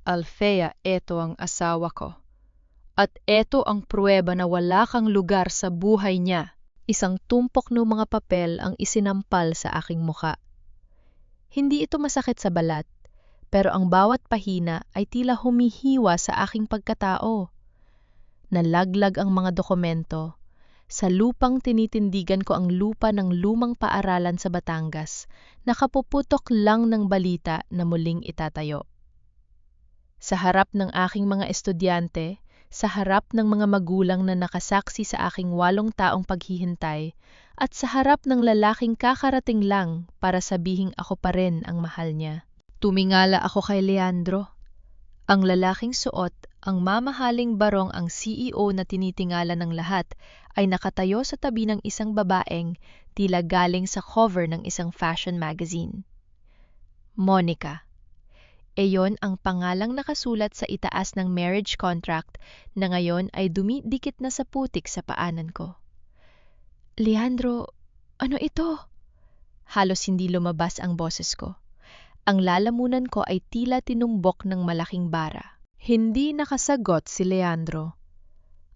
Althea, eto ang asawa ko. At eto ang pruweba na wala kang lugar sa buhay niya. Isang tumpok ng mga papel ang isinampal sa aking muka. Hindi ito masakit sa balat, pero ang bawat pahina ay tila humihiwa sa aking pagkatao. Nalaglag ang mga dokumento. Sa lupang tinitindigan ko ang lupa ng lumang paaralan sa Batangas, nakapuputok lang ng balita na muling itatayo. Sa harap ng aking mga estudyante, sa harap ng mga magulang na nakasaksi sa aking 8 taong paghihintay, at sa harap ng lalaking kakarating lang para sabihing ako pa rin ang mahal niya. Tumingala ako kay Leandro. Ang lalaking suot, ang mamahaling barong ang CEO na tinitingala ng lahat, ay nakatayo sa tabi ng isang babaeng tila galing sa cover ng isang fashion magazine. Monica. Iyon ang pangalang nakasulat sa itaas ng marriage contract na ngayon ay dumidikit na sa putik sa paanan ko. Leandro, ano ito? Halos hindi lumabas ang boses ko. Ang lalamunan ko ay tila tinumbok ng malaking bara. Hindi nakasagot si Leandro.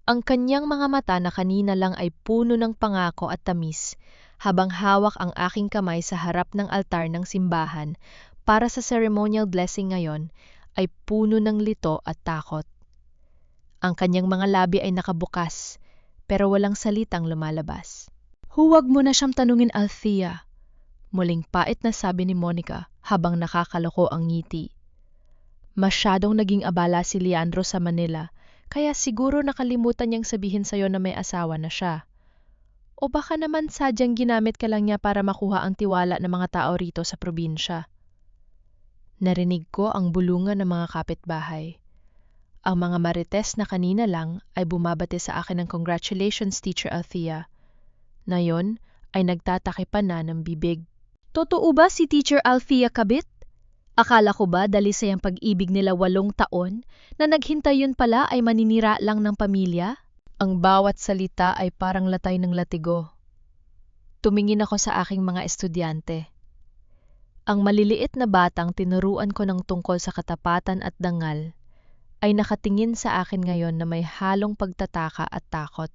Ang kanyang mga mata na kanina lang ay puno ng pangako at tamis, habang hawak ang aking kamay sa harap ng altar ng simbahan para sa ceremonial blessing ngayon, ay puno ng lito at takot. Ang kanyang mga labi ay nakabukas, pero walang salitang lumalabas. Huwag mo na siyang tanungin, Althea. Muling pait na sabi ni Monica habang nakakaloko ang ngiti. Masyadong naging abala si Leandro sa Manila, kaya siguro nakalimutan niyang sabihin sa'yo na may asawa na siya. O baka naman sadyang ginamit ka lang niya para makuha ang tiwala ng mga tao rito sa probinsya. Narinig ko ang bulungan ng mga kapitbahay. Ang mga marites na kanina lang ay bumabati sa akin ng congratulations, Teacher Althea. Na yon ay nagtatakipan na ng bibig. Totoo ba si Teacher Althea kabit? Akala ko ba dali sa yung pag-ibig nila 8 taon na naghintay yun pala ay maninira lang ng pamilya? Ang bawat salita ay parang latay ng latigo. Tumingin ako sa aking mga estudyante. Ang maliliit na batang tinuruan ko ng tungkol sa katapatan at dangal ay nakatingin sa akin ngayon na may halong pagtataka at takot.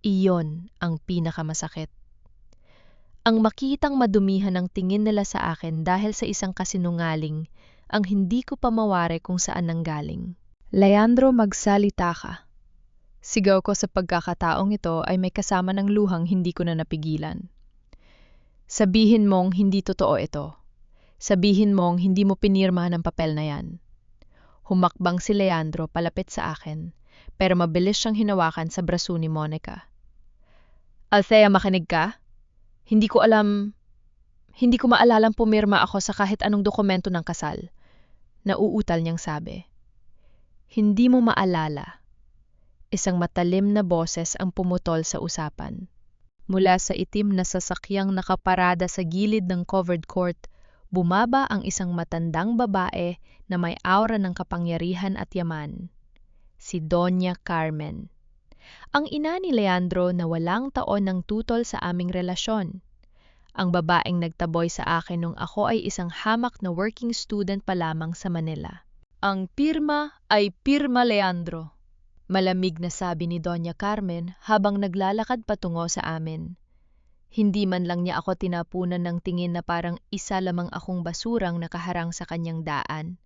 Iyon ang pinakamasakit. Ang makitang madumihan ng tingin nila sa akin dahil sa isang kasinungaling ang hindi ko pa mawari kung saan nanggaling. Leandro, magsalita ka. Sigaw ko sa pagkakataong ito ay may kasama ng luhang hindi ko na napigilan. Sabihin mong hindi totoo ito. Sabihin mong hindi mo pinirma ng papel na yan. Humakbang si Leandro palapit sa akin, pero mabilis siyang hinawakan sa braso ni Monica. Althea, makinig ka? Hindi ko maalalang pumirma ako sa kahit anong dokumento ng kasal. Nauutal niyang sabi. Hindi mo maalala. Isang matalim na boses ang pumutol sa usapan. Mula sa itim na sasakyang nakaparada sa gilid ng covered court, bumaba ang isang matandang babae na may aura ng kapangyarihan at yaman. Si Doña Carmen. Ang ina ni Leandro na walang taon ng tutol sa aming relasyon. Ang babaeng nagtaboy sa akin nung ako ay isang hamak na working student pa lamang sa Manila. Ang pirma ay Pirma Leandro. Malamig na sabi ni Doña Carmen habang naglalakad patungo sa amin. Hindi man lang niya ako tinapunan ng tingin na parang isa lamang akong basurang nakaharang sa kanyang daan.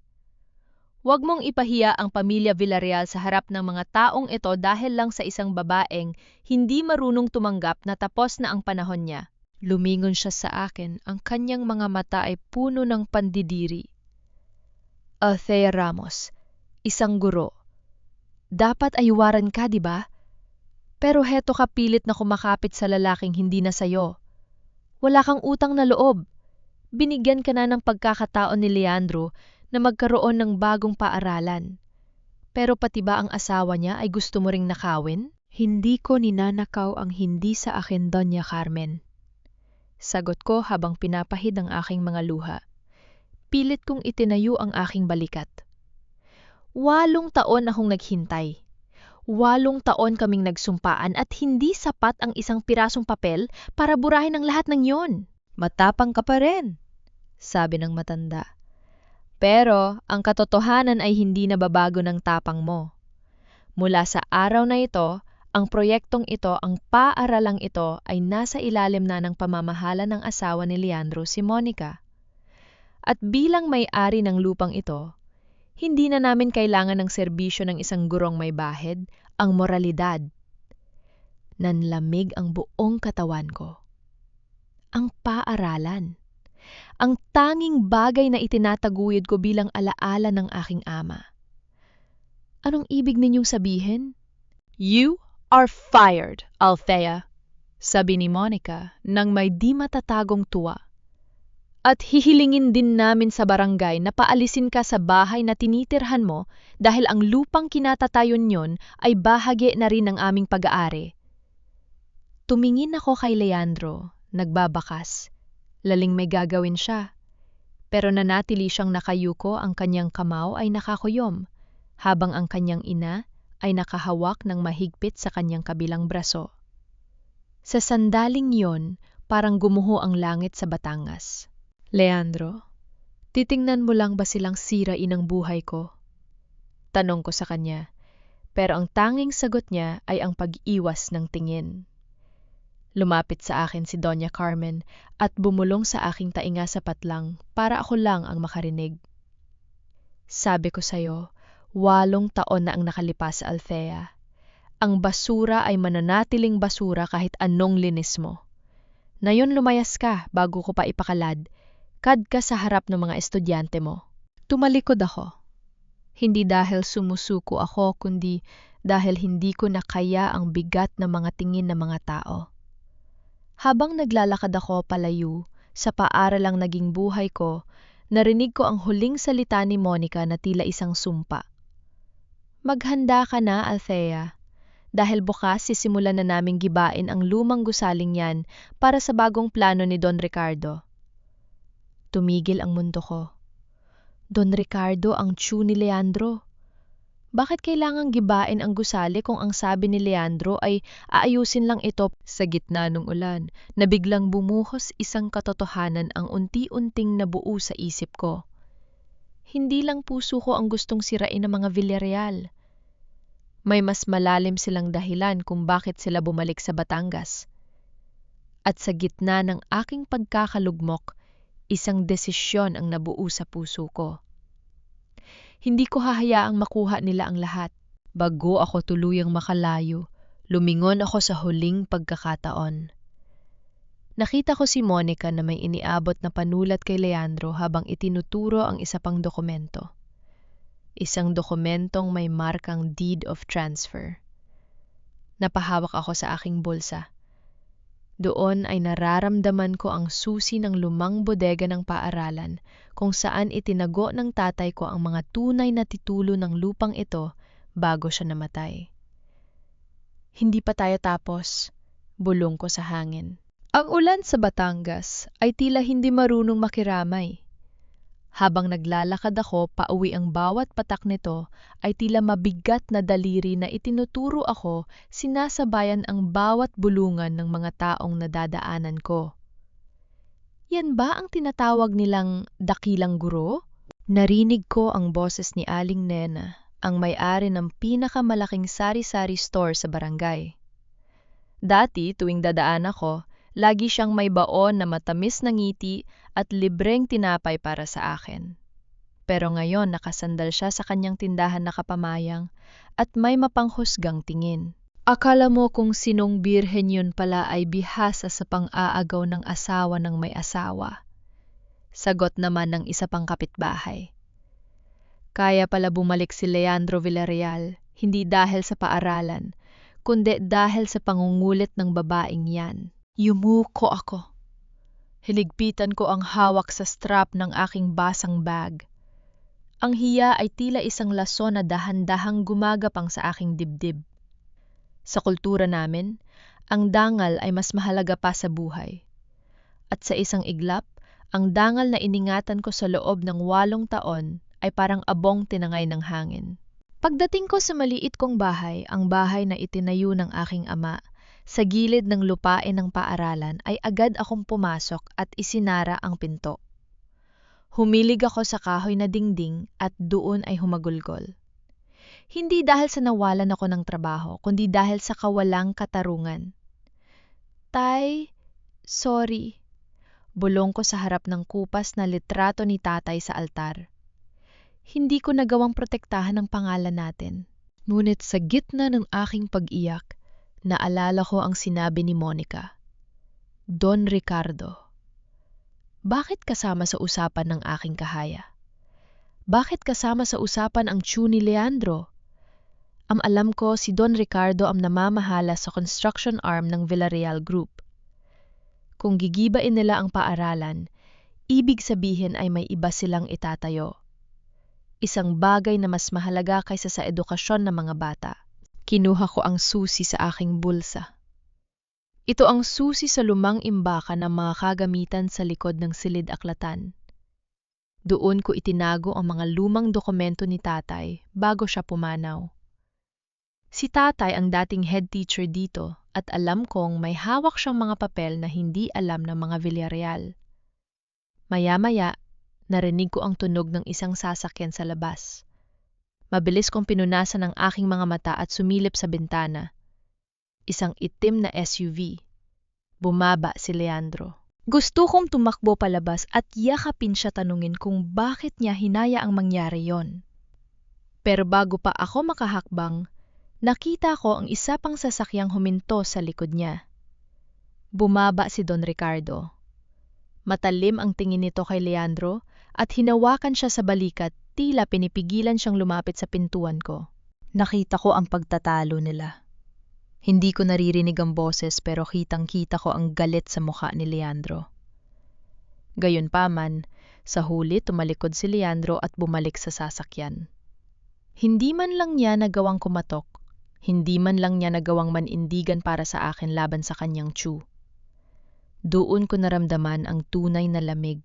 Huwag mong ipahiya ang pamilya Villarreal sa harap ng mga taong ito dahil lang sa isang babaeng hindi marunong tumanggap na tapos na ang panahon niya. Lumingon siya sa akin, ang kanyang mga mata ay puno ng pandidiri. Althea Ramos, isang guro. Dapat ayuwaran ka, di ba? Pero heto ka pilit na kumakapit sa lalaking hindi na sayo. Wala kang utang na loob. Binigyan ka na ng pagkakataon ni Leandro na magkaroon ng bagong paaralan. Pero pati ba ang asawa niya ay gusto mo ring nakawin? Hindi ko ninanakaw ang hindi sa akin, Doña Carmen. Sagot ko habang pinapahid ang aking mga luha. Pilit kong itinayo ang aking balikat. 8 taon akong naghintay. 8 taon kaming nagsumpaan at hindi sapat ang isang pirasong papel para burahin ang lahat ng yon. Matapang ka pa rin, sabi ng matanda. Pero ang katotohanan ay hindi nababago ng tapang mo. Mula sa araw na ito, ang proyektong ito, ang paaralang ito ay nasa ilalim na ng pamamahala ng asawa ni Leandro, si Monica. At bilang may-ari ng lupang ito, hindi na namin kailangan ng serbisyo ng isang gurong may bahid, ang moralidad. Nanlamig ang buong katawan ko. Ang paaralan. Ang tanging bagay na itinataguyod ko bilang alaala ng aking ama. Anong ibig ninyong sabihin? You are fired, Althea, sabi ni Monica nang may di matatagong tuwa. At hihilingin din namin sa barangay na paalisin ka sa bahay na tinitirhan mo dahil ang lupang kinatatayon yon ay bahagi na rin ng aming pag-aari. Tumingin ako kay Leandro, nagbabakas. Laling may gagawin siya. Pero nanatili siyang nakayuko, ang kanyang kamao ay nakakuyom, habang ang kanyang ina ay nakahawak ng mahigpit sa kanyang kabilang braso. Sa sandaling yon, parang gumuho ang langit sa Batangas. Leandro, titingnan mo lang ba silang sirain ang buhay ko? Tanong ko sa kanya, pero ang tanging sagot niya ay ang pag-iwas ng tingin. Lumapit sa akin si Doña Carmen at bumulong sa aking tainga sa patlang para ako lang ang makarinig. Sabi ko sa'yo, 8 taon na ang nakalipas, Althea. Ang basura ay mananatiling basura kahit anong linis mo. Nayon lumayas ka bago ko pa ipakalad, kad ka sa harap ng mga estudyante mo. Tumalikod ako. Hindi dahil sumusuko ako, kundi dahil hindi ko nakaya ang bigat ng mga tingin ng mga tao. Habang naglalakad ako palayo sa paaralang naging buhay ko, narinig ko ang huling salita ni Monica na tila isang sumpa. Maghanda ka na, Althea, dahil bukas sisimulan na naming gibain ang lumang gusaling yan para sa bagong plano ni Don Ricardo. Tumigil ang mundo ko. Don Ricardo ang tiyu ni Leandro. Bakit kailangang gibain ang gusali kung ang sabi ni Leandro ay aayusin lang ito? Sa gitna ng ulan na biglang bumuhos isang katotohanan ang unti-unting nabuo sa isip ko. Hindi lang puso ko ang gustong sirain ng mga Villarreal. May mas malalim silang dahilan kung bakit sila bumalik sa Batangas. At sa gitna ng aking pagkakalugmok, isang desisyon ang nabuo sa puso ko. Hindi ko hahayaang makuha nila ang lahat. Bago ako tuluyang makalayo, lumingon ako sa huling pagkakataon. Nakita ko si Monica na may iniabot na panulat kay Leandro habang itinuturo ang isa pang dokumento. Isang dokumentong may markang deed of transfer. Napahawak ako sa aking bulsa. Doon ay nararamdaman ko ang susi ng lumang bodega ng paaralan kung saan itinago ng tatay ko ang mga tunay na titulo ng lupang ito bago siya namatay. Hindi pa tayo tapos, bulong ko sa hangin. Ang ulan sa Batangas ay tila hindi marunong makiramay. Habang naglalakad ako pauwi, ang bawat patak nito ay tila mabigat na daliri na itinuturo ako, sinasabayan ang bawat bulungan ng mga taong nadadaanan ko. Yan ba ang tinatawag nilang dakilang guro? Narinig ko ang boses ni Aling Nena, ang may-ari ng pinakamalaking sari-sari store sa barangay. Dati tuwing dadaan ako, lagi siyang may baon na matamis na ngiti at libreng tinapay para sa akin. Pero ngayon nakasandal siya sa kanyang tindahan na kapamayang at may mapanghusgang tingin. Akala mo kung sinong birhen yun pala ay bihasa sa pang-aagaw ng asawa ng may asawa. Sagot naman ng isa pang kapitbahay. Kaya pala bumalik si Leandro Villarreal, hindi dahil sa paaralan, kundi dahil sa pangungulit ng babaeng yan. Yumuko ako. Hiligpitan ko ang hawak sa strap ng aking basang bag. Ang hiya ay tila isang lason na dahan-dahang gumagapang sa aking dibdib. Sa kultura namin, ang dangal ay mas mahalaga pa sa buhay. At sa isang iglap, ang dangal na iningatan ko sa loob ng 8 taon ay parang abong tinangay ng hangin. Pagdating ko sa maliit kong bahay, ang bahay na itinayo ng aking ama, sa gilid ng lupain ng paaralan ay agad akong pumasok at isinara ang pinto. Humilig ako sa kahoy na dingding at doon ay humagulgol. Hindi dahil sa nawalan ako ng trabaho, kundi dahil sa kawalang katarungan. Tay, sorry. Bulong ko sa harap ng kupas na litrato ni tatay sa altar. Hindi ko nagawang protektahan ang pangalan natin. Ngunit sa gitna ng aking pag-iyak, naalala ko ang sinabi ni Monica. Don Ricardo. Bakit kasama sa usapan ng aking kahaya? Bakit kasama sa usapan ang tiyu ni Leandro? Alam ko si Don Ricardo ang namamahala sa construction arm ng Villarreal Group. Kung gigibain nila ang paaralan, ibig sabihin ay may iba silang itatayo. Isang bagay na mas mahalaga kaysa sa edukasyon ng mga bata. Kinuha ko ang susi sa aking bulsa. Ito ang susi sa lumang imbakan ng mga kagamitan sa likod ng silid-aklatan. Doon ko itinago ang mga lumang dokumento ni tatay bago siya pumanaw. Si tatay ang dating head teacher dito at alam kong may hawak siyang mga papel na hindi alam ng mga Villarreal. Maya-maya, narinig ko ang tunog ng isang sasakyan sa labas. Mabilis kong pinunasan ang aking mga mata at sumilip sa bintana. Isang itim na SUV. Bumaba si Leandro. Gusto kong tumakbo palabas at yakapin siya tanungin kung bakit niya hinaya ang mangyari yon. Pero bago pa ako makahakbang, nakita ko ang isa pang sasakyang huminto sa likod niya. Bumaba si Don Ricardo. Matalim ang tingin nito kay Leandro at hinawakan siya sa balikat, tila pinipigilan siyang lumapit sa pintuan ko. Nakita ko ang pagtatalo nila. Hindi ko naririnig ang boses pero kitang-kita ko ang galit sa mukha ni Leandro. Gayunpaman, sa huli tumalikod si Leandro at bumalik sa sasakyan. Hindi man lang niya nagawang kumatok, hindi man lang niya nagawang manindigan para sa akin laban sa kanyang tiyu. Doon ko naramdaman ang tunay na lamig.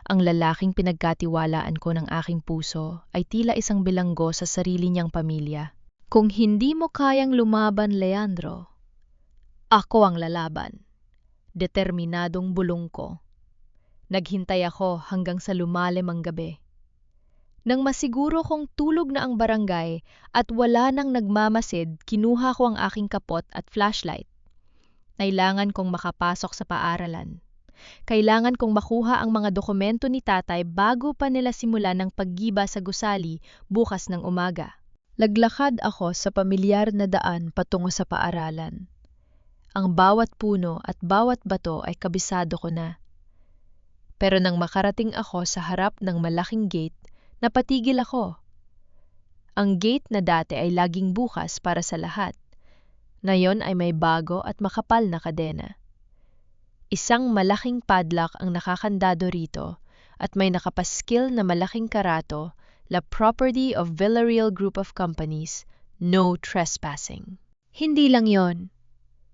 Ang lalaking pinagkatiwalaan ko ng aking puso ay tila isang bilanggo sa sarili niyang pamilya. Kung hindi mo kayang lumaban, Leandro, ako ang lalaban. Determinadong bulong ko. Naghintay ako hanggang sa lumalim ang gabi. Nang masiguro kong tulog na ang barangay at wala nang nagmamasid, kinuha ko ang aking kapot at flashlight. Kailangan kong makapasok sa paaralan. Kailangan kong makuha ang mga dokumento ni tatay bago pa nila simulan ng paggiba sa gusali bukas ng umaga. Laglakad ako sa pamilyar na daan patungo sa paaralan. Ang bawat puno at bawat bato ay kabisado ko na. Pero nang makarating ako sa harap ng malaking gate, napatigil ako. Ang gate na dati ay laging bukas para sa lahat. Ngayon ay may bago at makapal na kadena. Isang malaking padlock ang nakakandado rito at may nakapaskil na malaking karato, la property of Villarreal Group of Companies, no trespassing. Hindi lang yon.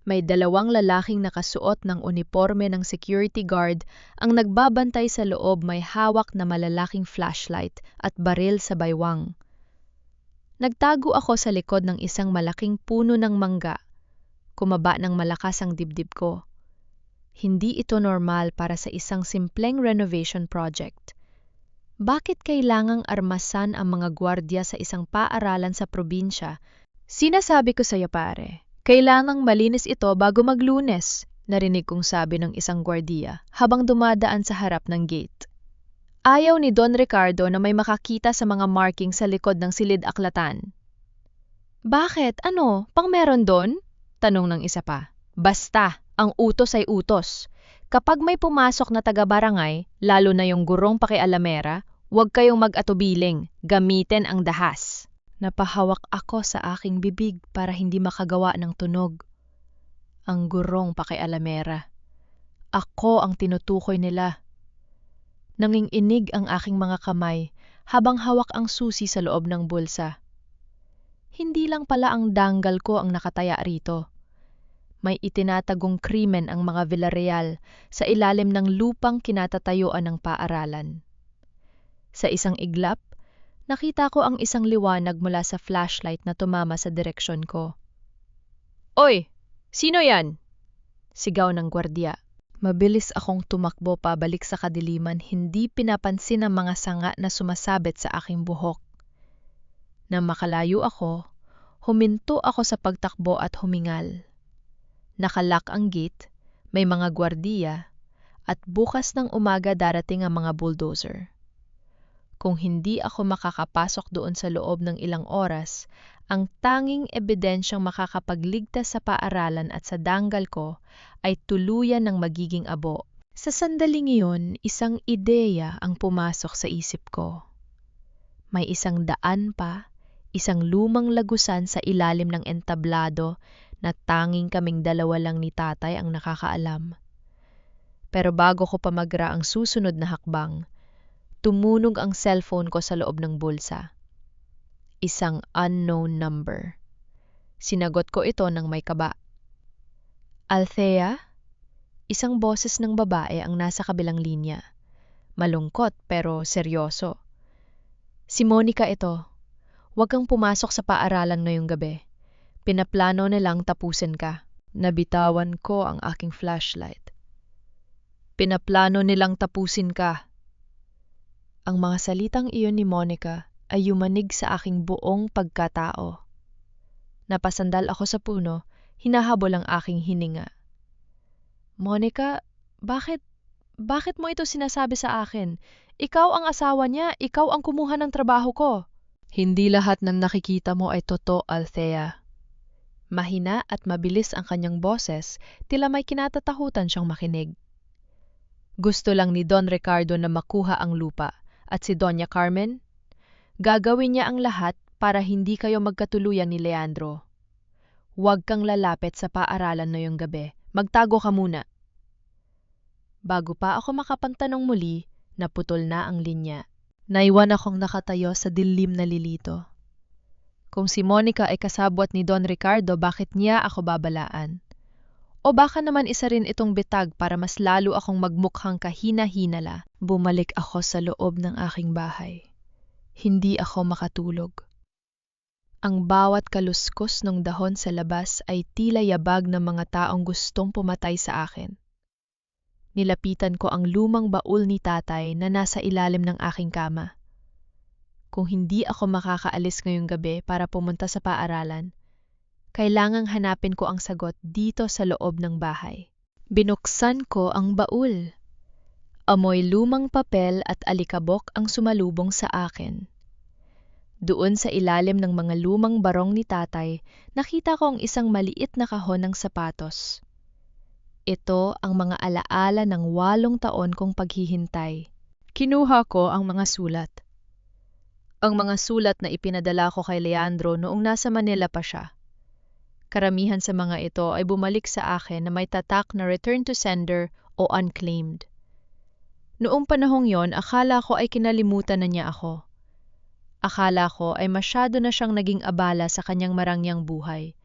May dalawang lalaking nakasuot ng uniforme ng security guard ang nagbabantay sa loob, may hawak na malalaking flashlight at baril sa baywang. Nagtago ako sa likod ng isang malaking puno ng mangga. Kumaba ng malakas ang dibdib ko. Hindi ito normal para sa isang simpleng renovation project. Bakit kailangang armasan ang mga gwardiya sa isang paaralan sa probinsya? Sinasabi ko sa iyo, pare, kailangang malinis ito bago mag-Lunes, narinig kong sabi ng isang gwardiya habang dumadaan sa harap ng gate. Ayaw ni Don Ricardo na may makakita sa mga marking sa likod ng silid-aklatan. Bakit? Ano? Pang meron doon? Tanong ng isa pa. Basta, ang utos ay utos. Kapag may pumasok na taga-barangay, lalo na yung gurong pakialamera, huwag kayong mag-atubiling, gamitin ang dahas. Napahawak ako sa aking bibig para hindi makagawa ng tunog. Ang gurong pakialamera. Ako ang tinutukoy nila. Nanginginig ang aking mga kamay habang hawak ang susi sa loob ng bulsa. Hindi lang pala ang danggal ko ang nakataya rito. May itinatagong krimen ang mga Villarreal sa ilalim ng lupang kinatatayuan ng paaralan. Sa isang iglap, nakita ko ang isang liwanag mula sa flashlight na tumama sa direksyon ko. Oy! Sino yan? Sigaw ng gwardiya. Mabilis akong tumakbo pabalik sa kadiliman, hindi pinapansin ang mga sanga na sumasabit sa aking buhok. Nang makalayo ako, huminto ako sa pagtakbo at humingal. Nakalak ang gate, may mga gwardiya, at bukas ng umaga darating ang mga bulldozer. Kung hindi ako makakapasok doon sa loob ng ilang oras, ang tanging ebidensyang makakapagligtas sa paaralan at sa danggal ko ay tuluyan ng magiging abo. Sa sandaling iyon, isang ideya ang pumasok sa isip ko. May isang daan pa, isang lumang lagusan sa ilalim ng entablado na tanging kaming dalawa lang ni tatay ang nakakaalam. Pero bago ko pamagra ang susunod na hakbang, tumunog ang cellphone ko sa loob ng bulsa. Isang unknown number. Sinagot ko ito ng may kaba. Althea? Isang boses ng babae ang nasa kabilang linya. Malungkot pero seryoso. Si Monica ito. Huwag kang pumasok sa paaralan ngayong gabi. Pinaplano nilang tapusin ka. Nabitawan ko ang aking flashlight. Pinaplano nilang tapusin ka. Ang mga salitang iyon ni Monica ay yumanig sa aking buong pagkatao. Napasandal ako sa puno, hinahabol ang aking hininga. Monica, bakit mo ito sinasabi sa akin? Ikaw ang asawa niya, ikaw ang kumuha ng trabaho ko. Hindi lahat ng nakikita mo ay totoo, Althea. Mahina at mabilis ang kanyang boses, tila may kinatatakutan siyang makinig. Gusto lang ni Don Ricardo na makuha ang lupa, at si Doña Carmen? Gagawin niya ang lahat para hindi kayo magkatuluyan ni Leandro. Huwag kang lalapit sa paaralan ngayong gabi. Magtago ka muna. Bago pa ako makapantanong muli, naputol na ang linya. Naiwan akong nakatayo sa dilim na lilito. Kung si Monica ay kasabwat ni Don Ricardo, bakit niya ako babalaan? O baka naman isa rin itong bitag para mas lalo akong magmukhang kahina-hinala. Bumalik ako sa loob ng aking bahay. Hindi ako makatulog. Ang bawat kaluskos ng dahon sa labas ay tila yabag ng mga taong gustong pumatay sa akin. Nilapitan ko ang lumang baul ni tatay na nasa ilalim ng aking kama. Kung hindi ako makakaalis ngayong gabi para pumunta sa paaralan, kailangang hanapin ko ang sagot dito sa loob ng bahay. Binuksan ko ang baul. Amoy lumang papel at alikabok ang sumalubong sa akin. Doon sa ilalim ng mga lumang barong ni tatay, nakita ko ang isang maliit na kahon ng sapatos. Ito ang mga alaala ng 8 taon kong paghihintay. Kinuha ko ang mga sulat. Ang mga sulat na ipinadala ko kay Leandro noong nasa Manila pa siya. Karamihan sa mga ito ay bumalik sa akin na may tatak na return to sender o unclaimed. Noong panahong yon, akala ko ay kinalimutan na niya ako. Akala ko ay masyado na siyang naging abala sa kanyang marangyang buhay,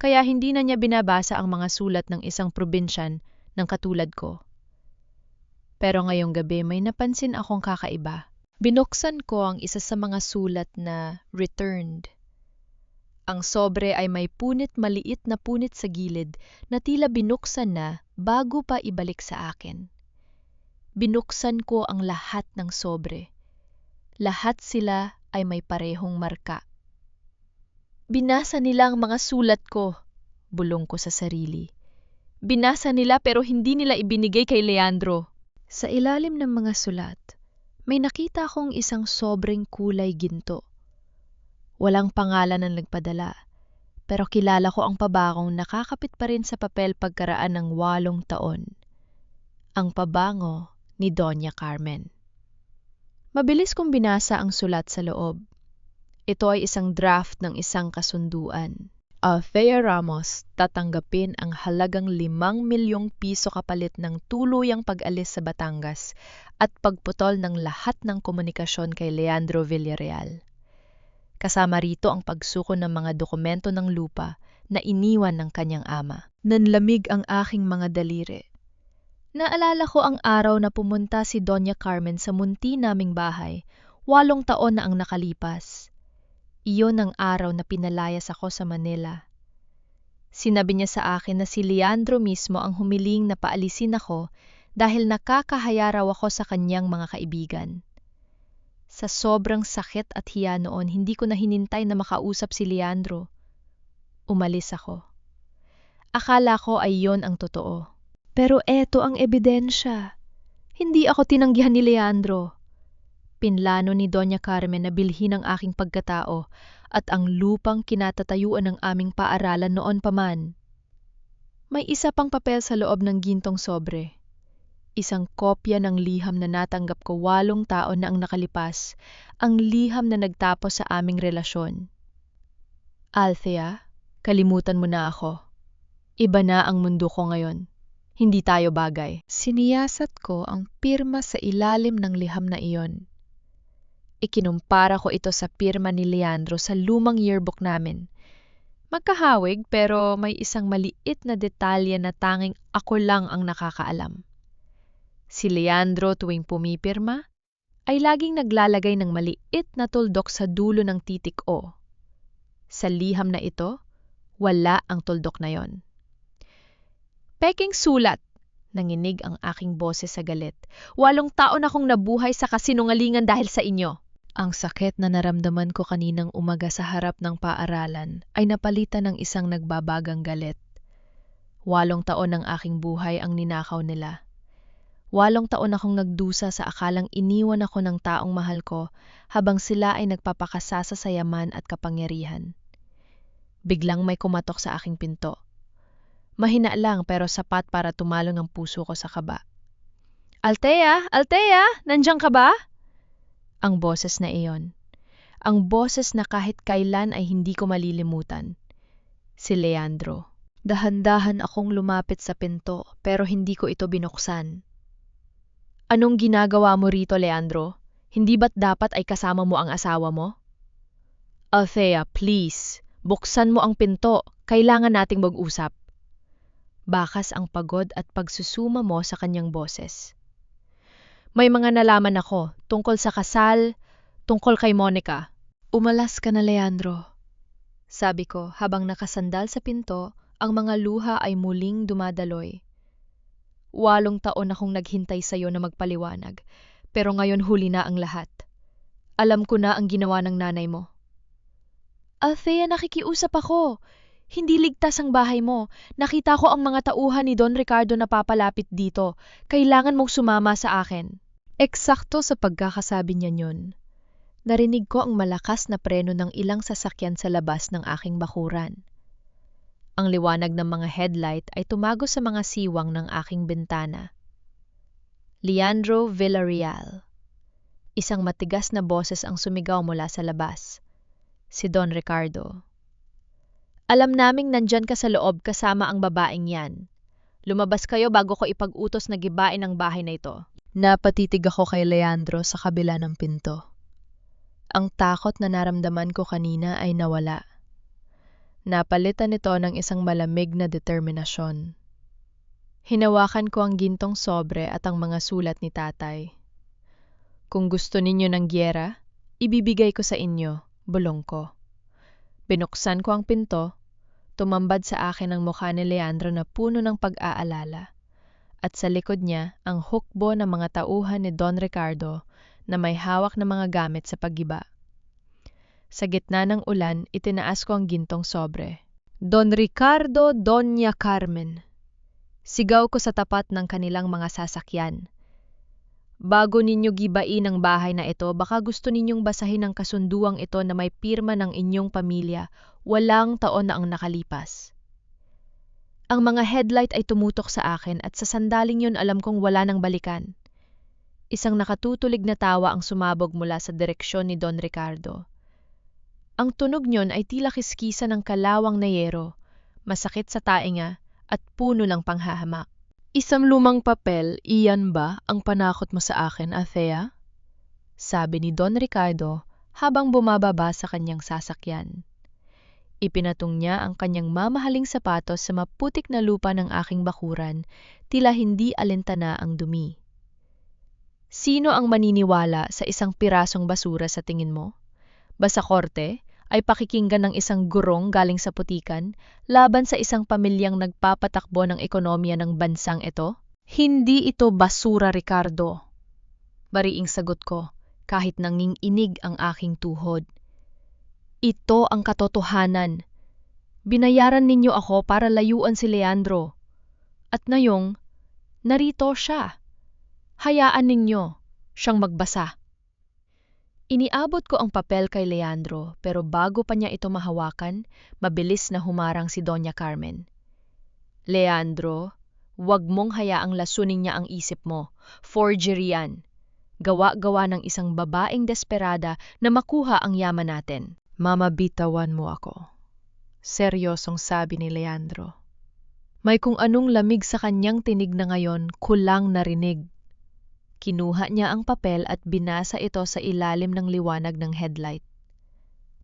kaya hindi na niya binabasa ang mga sulat ng isang probinsyan ng katulad ko. Pero ngayong gabi may napansin akong kakaiba. Binuksan ko ang isa sa mga sulat na returned. Ang sobre ay may maliit na punit sa gilid na tila binuksan na bago pa ibalik sa akin. Binuksan ko ang lahat ng sobre. Lahat sila ay may parehong marka. Binasa nila ang mga sulat ko, bulong ko sa sarili. Binasa nila pero hindi nila ibinigay kay Leandro. Sa ilalim ng mga sulat, may nakita akong isang sobreng kulay ginto. Walang pangalan ang nagpadala, pero kilala ko ang pabangong nakakapit pa rin sa papel pagkaraan ng 8 taon. Ang pabango ni Doña Carmen. Mabilis kong binasa ang sulat sa loob. Ito ay isang draft ng isang kasunduan. Althea Ramos tatanggapin ang halagang 5 milyong piso kapalit ng tuluyang pag-alis sa Batangas at pagputol ng lahat ng komunikasyon kay Leandro Villarreal. Kasama rito ang pagsuko ng mga dokumento ng lupa na iniwan ng kanyang ama. Nanlamig ang aking mga daliri. Naalala ko ang araw na pumunta si Doña Carmen sa munti naming bahay, 8 taon na ang nakalipas. Iyon ang araw na pinalayas ako sa Manila. Sinabi niya sa akin na si Leandro mismo ang humiling na paalisin ako dahil nakakahaya raw ako sa kanyang mga kaibigan. Sa sobrang sakit at hiya noon, hindi ko na hinintay na makausap si Leandro. Umalis ako. Akala ko ay yon ang totoo. Pero eto ang ebidensya. Hindi ako tinanggihan ni Leandro. Pinlano ni Doña Carmen na bilhin ang aking pagkatao at ang lupang kinatatayuan ng aming paaralan noon pa man. May isa pang papel sa loob ng gintong sobre. Isang kopya ng liham na natanggap ko 8 taon na ang nakalipas, ang liham na nagtapos sa aming relasyon. Althea, kalimutan mo na ako. Iba na ang mundo ko ngayon. Hindi tayo bagay. Siniyasat ko ang pirma sa ilalim ng liham na iyon. Ikinumpara ko ito sa pirma ni Leandro sa lumang yearbook namin. Magkahawig pero may isang maliit na detalye na tanging ako lang ang nakakaalam. Si Leandro tuwing pumipirma ay laging naglalagay ng maliit na tuldok sa dulo ng titik O. Sa liham na ito, wala ang tuldok na yon. Peking sulat, nanginig ang aking boses sa galit. 8 taon akong nabuhay sa kasinungalingan dahil sa inyo. Ang sakit na naramdaman ko kaninang umaga sa harap ng paaralan ay napalitan ng isang nagbabagang galit. 8 taon ng aking buhay ang ninakaw nila. 8 taon akong nagdusa sa akalang iniwan ako ng taong mahal ko habang sila ay nagpapakasasa sa yaman at kapangyarihan. Biglang may kumatok sa aking pinto. Mahina lang pero sapat para tumalon ang puso ko sa kaba. Althea! Althea! Nandiyan ka ba? Ang boses na iyon. Ang boses na kahit kailan ay hindi ko malilimutan. Si Leandro. Dahan-dahan akong lumapit sa pinto pero hindi ko ito binuksan. Anong ginagawa mo rito, Leandro? Hindi ba't dapat ay kasama mo ang asawa mo? Althea, please. Buksan mo ang pinto. Kailangan nating mag-usap. Bakas ang pagod at pagsusuma mo sa kanyang boses. May mga nalaman ako tungkol sa kasal, tungkol kay Monica. Umalas ka na, Leandro. Sabi ko habang nakasandal sa pinto, ang mga luha ay muling dumadaloy. 8 taon akong naghintay sa iyo na magpaliwanag, pero ngayon huli na ang lahat. Alam ko na ang ginawa ng nanay mo. Althea, nakikiusap ako. Hindi ligtas ang bahay mo. Nakita ko ang mga tauhan ni Don Ricardo na papalapit dito. Kailangan mong sumama sa akin. Eksakto sa pagkakasabi niya yun. Narinig ko ang malakas na preno ng ilang sasakyan sa labas ng aking bakuran. Ang liwanag ng mga headlight ay tumago sa mga siwang ng aking bintana. Leandro Villarreal. Isang matigas na boses ang sumigaw mula sa labas. Si Don Ricardo. Alam naming nandyan ka sa loob kasama ang babaeng yan. Lumabas kayo bago ko ipag-utos na gibain ang bahay na ito. Napatitig ako kay Leandro sa kabila ng pinto. Ang takot na naramdaman ko kanina ay nawala. Napalitan ito ng isang malamig na determinasyon. Hinawakan ko ang gintong sobre at ang mga sulat ni tatay. Kung gusto ninyo ng gyera, ibibigay ko sa inyo, bulong ko. Binuksan ko ang pinto, tumambad sa akin ang mukha ni Leandro na puno ng pag-aalala. At sa likod niya ang hukbo ng mga tauhan ni Don Ricardo na may hawak na mga gamit sa paggiba. Sa gitna ng ulan, itinaas ko ang gintong sobre. Don Ricardo, Doña Carmen. Sigaw ko sa tapat ng kanilang mga sasakyan. Bago ninyo gibain ang bahay na ito, baka gusto ninyong basahin ang kasunduang ito na may pirma ng inyong pamilya. 8 taon na ang nakalipas. Ang mga headlight ay tumutok sa akin at sa sandaling yun alam kong wala nang balikan. Isang nakatutulig na tawa ang sumabog mula sa direksyon ni Don Ricardo. Ang tunog niyon ay tila kiskisa ng kalawang na yero, masakit sa tainga at puno ng panghahamak. Isang lumang papel, iyan ba ang panakot mo sa akin, Althea? Sabi ni Don Ricardo habang bumababa sa kanyang sasakyan. Ipinatong niya ang kanyang mamahaling sapatos sa maputik na lupa ng aking bakuran, tila hindi alintana ang dumi. Sino ang maniniwala sa isang pirasong basura sa tingin mo? Basakorte, ay pakikinggan ng isang gurong galing sa putikan laban sa isang pamilyang nagpapatakbo ng ekonomiya ng bansang ito? Hindi ito basura, Ricardo. Bariing sagot ko, kahit nanginginig ang aking tuhod. Ito ang katotohanan. Binayaran ninyo ako para layuan si Leandro. At ngayong, narito siya. Hayaan ninyo siyang magbasa. Iniabot ko ang papel kay Leandro pero bago pa niya ito mahawakan, mabilis na humarang si Doña Carmen. Leandro, huwag mong hayaang lasunin niya ang isip mo. Forgery yan. Gawa-gawa ng isang babaeng desperada na makuha ang yaman natin. Mama, bitawan mo ako. Seryosong sabi ni Leandro. May kung anong lamig sa kanyang tinig na ngayon, kulang narinig. Kinuha niya ang papel at binasa ito sa ilalim ng liwanag ng headlight.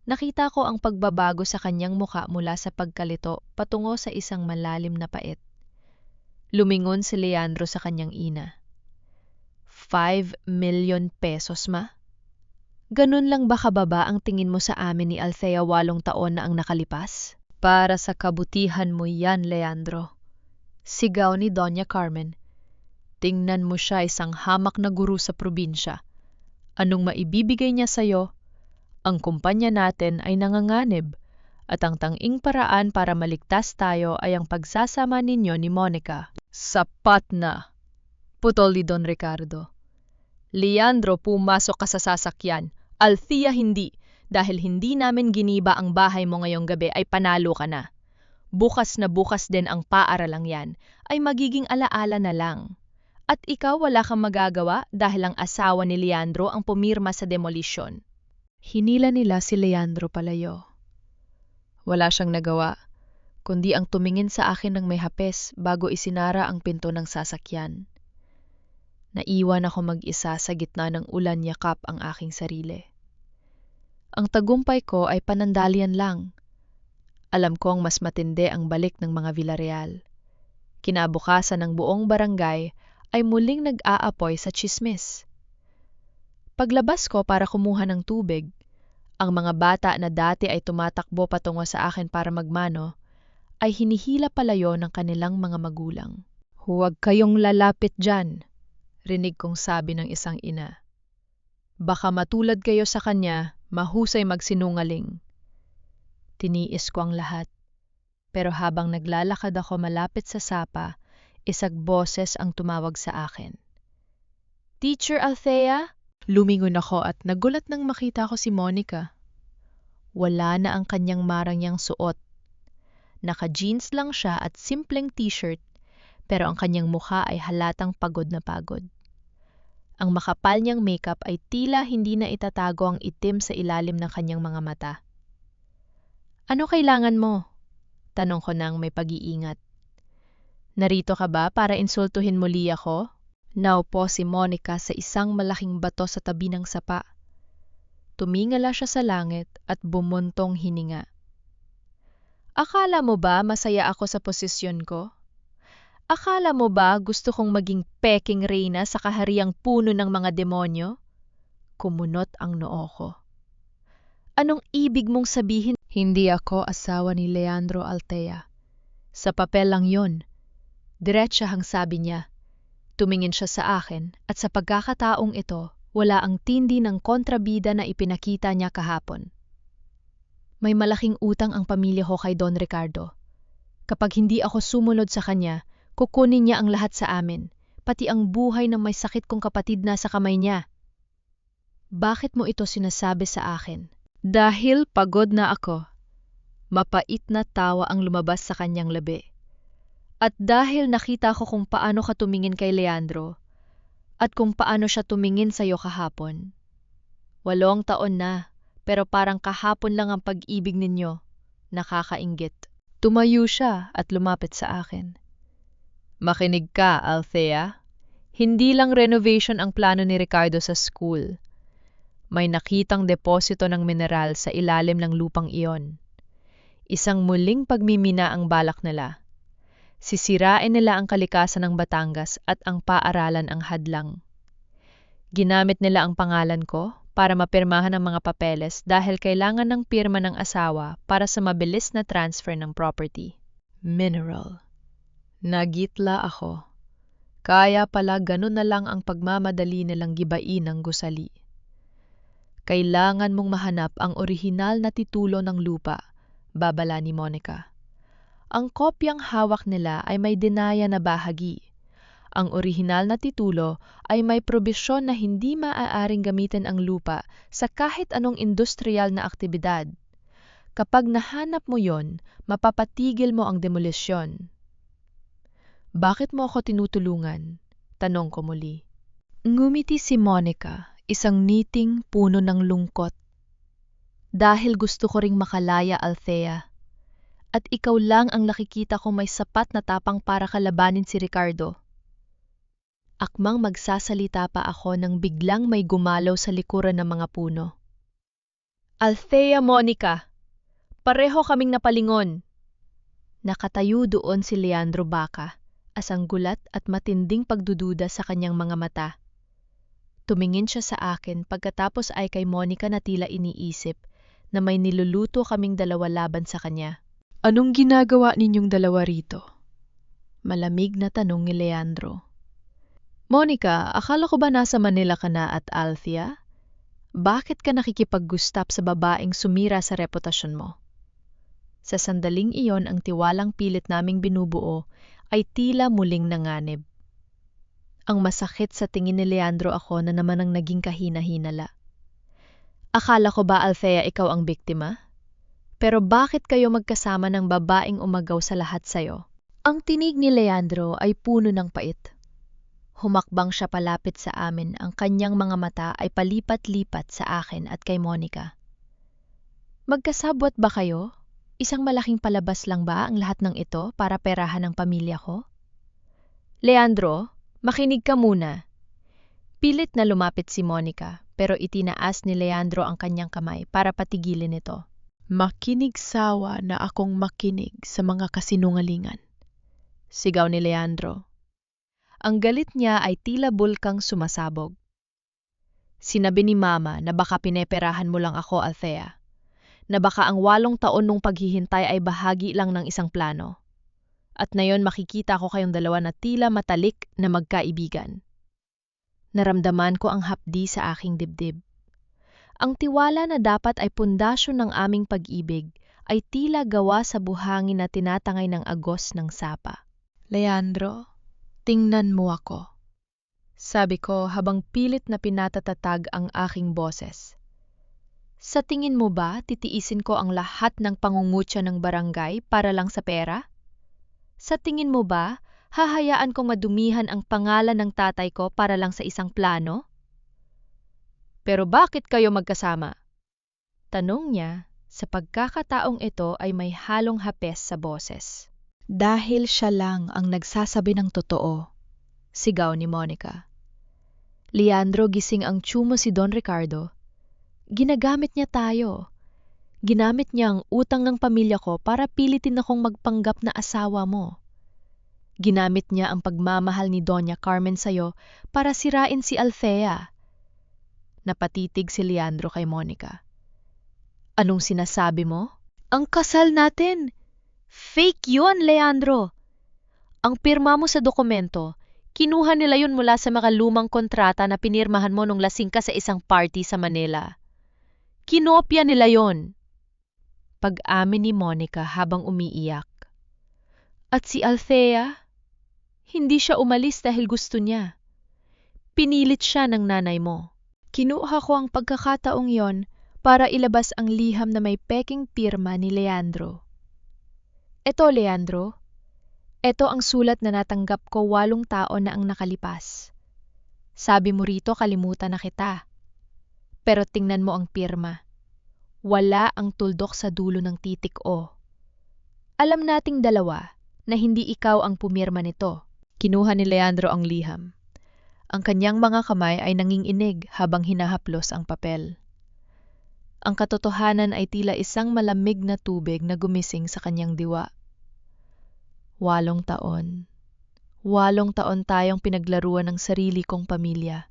Nakita ko ang pagbabago sa kanyang muka mula sa pagkalito patungo sa isang malalim na pait. Lumingon si Leandro sa kanyang ina. 5 million pesos, ma? Ganun lang ba kababa ang tingin mo sa amin ni Althea 8 taon na ang nakalipas? Para sa kabutihan mo yan, Leandro. Sigaw ni Doña Carmen. Tingnan mo siya, isang hamak na guru sa probinsya. Anong maibibigay niya sa'yo? Ang kumpanya natin ay nanganganib at ang tanging paraan para maligtas tayo ay ang pagsasama ninyo ni Monica. Sapat na! Putol ni Don Ricardo. Leandro, pumasok ka sa sasakyan. Althea, hindi. Dahil hindi namin giniba ang bahay mo ngayong gabi ay panalo ka na. Bukas na bukas din ang paaralang yan ay magiging alaala na lang. At ikaw wala kang magagawa dahil ang asawa ni Leandro ang pumirma sa demolisyon. Hinila nila si Leandro palayo. Wala siyang nagawa, kundi ang tumingin sa akin ng may hapes bago isinara ang pinto ng sasakyan. Naiwan ako mag-isa sa gitna ng ulan, yakap ang aking sarili. Ang tagumpay ko ay panandalian lang. Alam kong mas matindi ang balik ng mga Villarreal. Kinabukasan ng buong barangay ay muling nag-aapoy sa tsismis. Paglabas ko para kumuha ng tubig, ang mga bata na dati ay tumatakbo patungo sa akin para magmano, ay hinihila palayo ng kanilang mga magulang. Huwag kayong lalapit dyan, rinig kong sabi ng isang ina. Baka matulad kayo sa kanya, mahusay magsinungaling. Tiniis ko ang lahat, pero habang naglalakad ako malapit sa sapa, isang boses ang tumawag sa akin. Teacher Althea? Lumingon ako at nagulat nang makita ko si Monica. Wala na ang kanyang marangyang suot. Naka-jeans lang siya at simpleng t-shirt, pero ang kanyang mukha ay halatang pagod na pagod. Ang makapal niyang makeup ay tila hindi na itatago ang itim sa ilalim ng kanyang mga mata. Ano kailangan mo? Tanong ko nang may pag-iingat. Narito ka ba para insultuhin muli ako? Naupo si Monica sa isang malaking bato sa tabi ng sapa. Tumingala siya sa langit at bumuntong hininga. Akala mo ba masaya ako sa posisyon ko? Akala mo ba gusto kong maging peking reyna sa kahariang puno ng mga demonyo? Kumunot ang noo ko. Anong ibig mong sabihin? Hindi ako asawa ni Leandro Althea. Sa papel lang yon. Diretsahang sabi niya. Tumingin siya sa akin at sa pagkakataong ito, wala ang tindi ng kontrabida na ipinakita niya kahapon. May malaking utang ang pamilya ko kay Don Ricardo. Kapag hindi ako sumunod sa kanya, kukunin niya ang lahat sa amin, pati ang buhay ng may sakit kong kapatid na sa kamay niya. Bakit mo ito sinasabi sa akin? Dahil pagod na ako. Mapait na tawa ang lumabas sa kanyang labi. At dahil nakita ko kung paano ka tumingin kay Leandro, at kung paano siya tumingin sa'yo kahapon. 8 taon na, pero parang kahapon lang ang pag-ibig ninyo. Nakakainggit. Tumayo siya at lumapit sa akin. Makinig ka, Althea. Hindi lang renovation ang plano ni Ricardo sa school. May nakitang deposito ng mineral sa ilalim ng lupang iyon. Isang muling pagmimina ang balak nila. Sisirain nila ang kalikasan ng Batangas at ang paaralan ang hadlang. Ginamit nila ang pangalan ko para mapirmahan ang mga papeles dahil kailangan ng pirma ng asawa para sa mabilis na transfer ng property. Mineral. Nagitla ako. Kaya pala ganun na lang ang pagmamadali nilang gibain ng gusali. Kailangan mong mahanap ang orihinal na titulo ng lupa, babala ni Monica. Ang kopyang hawak nila ay may dinaya na bahagi. Ang orihinal na titulo ay may probisyon na hindi maaaring gamitin ang lupa sa kahit anong industrial na aktibidad. Kapag nahanap mo yon, mapapatigil mo ang demolisyon. Bakit mo ako tinutulungan? Tanong ko muli. Ngumiti si Monica, isang niting puno ng lungkot. Dahil gusto ko ring makalaya, Althea. At ikaw lang ang nakikita ko may sapat na tapang para kalabanin si Ricardo. Akmang magsasalita pa ako nang biglang may gumalaw sa likuran ng mga puno. Althea, Monica! Pareho kaming napalingon! Nakatayo doon si Leandro Baca, asang gulat at matinding pagdududa sa kanyang mga mata. Tumingin siya sa akin pagkatapos ay kay Monica na tila iniisip na may niluluto kaming dalawa laban sa kanya. Anong ginagawa ninyong dalawa rito? Malamig na tanong ni Leandro. Monica, akala ko ba nasa Manila ka na at Althea? Bakit ka nakikipag-gustap sa babaeng sumira sa reputasyon mo? Sa sandaling iyon ang tiwalang pilit naming binubuo ay tila muling nanganib. Ang masakit sa tingin ni Leandro ako na naman ang naging kahina-hinala. Akala ko ba, Althea, ikaw ang biktima? Pero bakit kayo magkasama ng babaeng umagaw sa lahat sayo? Ang tinig ni Leandro ay puno ng pait. Humakbang siya palapit sa amin, ang kanyang mga mata ay palipat-lipat sa akin at kay Monica. Magkasabwat ba kayo? Isang malaking palabas lang ba ang lahat ng ito para perahan ng pamilya ko? Leandro, makinig ka muna. Pilit na lumapit si Monica, pero itinaas ni Leandro ang kanyang kamay para patigilin ito. Makinig sawa na akong makinig sa mga kasinungalingan. Sigaw ni Leandro. Ang galit niya ay tila bulkang sumasabog. Sinabi ni Mama na baka pineperahan mo lang ako, Althea. Na baka ang 8 taon nung paghihintay ay bahagi lang ng isang plano. At ngayon makikita ko kayong dalawa na tila matalik na magkaibigan. Naramdaman ko ang hapdi sa aking dibdib. Ang tiwala na dapat ay pundasyon ng aming pag-ibig ay tila gawa sa buhangin na tinatangay ng agos ng sapa. Leandro, tingnan mo ako. Sabi ko habang pilit na pinatatatag ang aking boses. Sa tingin mo ba titiisin ko ang lahat ng pangungutya ng barangay para lang sa pera? Sa tingin mo ba hahayaan kong madumihan ang pangalan ng tatay ko para lang sa isang plano? Pero bakit kayo magkasama? Tanong niya, sa pagkakataong ito ay may halong hapes sa boses. Dahil siya lang ang nagsasabi ng totoo, sigaw ni Monica. Leandro, gising ang tsumo si Don Ricardo. Ginagamit niya tayo. Ginamit niya ang utang ng pamilya ko para pilitin akong magpanggap na asawa mo. Ginamit niya ang pagmamahal ni Doña Carmen sa'yo para sirain si Althea. Napatitig si Leandro kay Monica. Anong sinasabi mo? Ang kasal natin! Fake yun, Leandro! Ang pirma mo sa dokumento, kinuha nila yun mula sa makalumang kontrata na pinirmahan mo nung lasing ka sa isang party sa Manila. Kinopya nila yon. Pag-amin ni Monica habang umiiyak. At si Althea, hindi siya umalis dahil gusto niya. Pinilit siya ng nanay mo. Kinuha ko ang pagkakataong yon para ilabas ang liham na may peking pirma ni Leandro. Eto, Leandro. Eto ang sulat na natanggap ko 8 taon na ang nakalipas. Sabi mo rito kalimutan na kita. Pero tingnan mo ang pirma. Wala ang tuldok sa dulo ng titik O. Alam nating dalawa na hindi ikaw ang pumirma nito. Kinuha ni Leandro ang liham. Ang kanyang mga kamay ay nanginginig habang hinahaplos ang papel. Ang katotohanan ay tila isang malamig na tubig na gumising sa kanyang diwa. 8 taon. 8 taon tayong pinaglaruan ng sarili kong pamilya.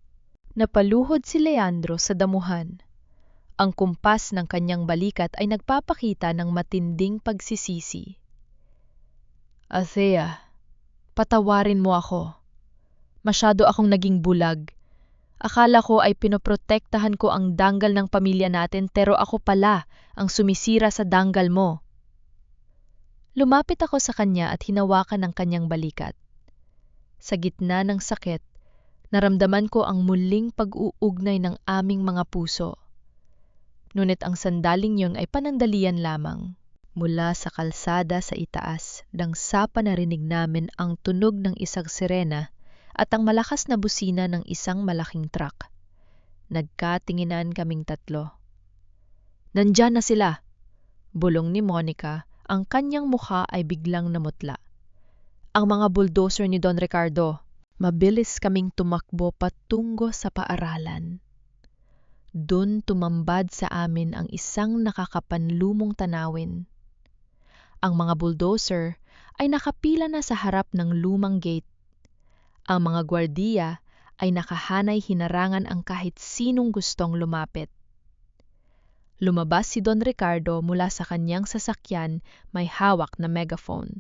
Napaluhod si Leandro sa damuhan. Ang kumpas ng kanyang balikat ay nagpapakita ng matinding pagsisisi. Althea, patawarin mo ako. Masyado akong naging bulag. Akala ko ay pinoprotektahan ko ang danggal ng pamilya natin pero ako pala ang sumisira sa danggal mo. Lumapit ako sa kanya at hinawakan ang kanyang balikat. Sa gitna ng sakit, naramdaman ko ang muling pag-uugnay ng aming mga puso. Ngunit ang sandaling yun ay panandalian lamang. Mula sa kalsada sa itaas, dangsapa narinig namin ang tunog ng isang sirena at ang malakas na busina ng isang malaking truck. Nagkatinginan kaming tatlo. Nandyan na sila! Bulong ni Monica, ang kanyang mukha ay biglang namutla. Ang mga bulldozer ni Don Ricardo. Mabilis kaming tumakbo patungo sa paaralan. Doon tumambad sa amin ang isang nakakapanlumong tanawin. Ang mga bulldozer ay nakapila na sa harap ng lumang gate. Ang mga gwardiya ay nakahanay hinarangan ang kahit sinong gustong lumapit. Lumabas si Don Ricardo mula sa kanyang sasakyan, may hawak na megaphone.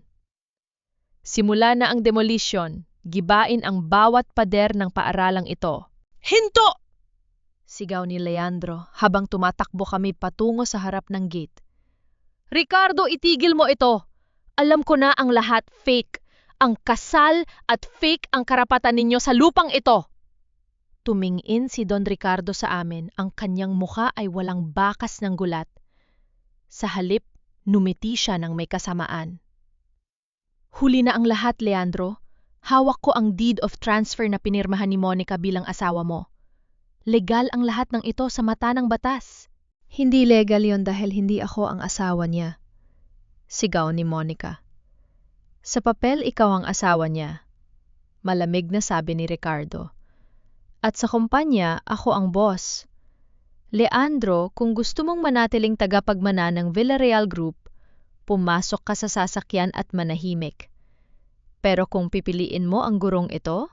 Simula na ang demolition. Gibain ang bawat pader ng paaralang ito. Hinto! Sigaw ni Leandro habang tumatakbo kami patungo sa harap ng gate. Ricardo, itigil mo ito! Alam ko na ang lahat fake. Ang kasal at fake ang karapatan ninyo sa lupang ito. Tumingin si Don Ricardo sa amin, ang kanyang mukha ay walang bakas ng gulat. Sa halip, numiti siya ng may kasamaan. Huli na ang lahat, Leandro. Hawak ko ang deed of transfer na pinirmahan ni Monica bilang asawa mo. Legal ang lahat ng ito sa mata ng batas. Hindi legal yon dahil hindi ako ang asawa niya. Sigaw ni Monica. Sa papel, ikaw ang asawa niya. Malamig na sabi ni Ricardo. At sa kumpanya, ako ang boss. Leandro, kung gusto mong manatiling tagapagmana ng Villarreal Group, pumasok ka sa sasakyan at manahimik. Pero kung pipiliin mo ang gurong ito,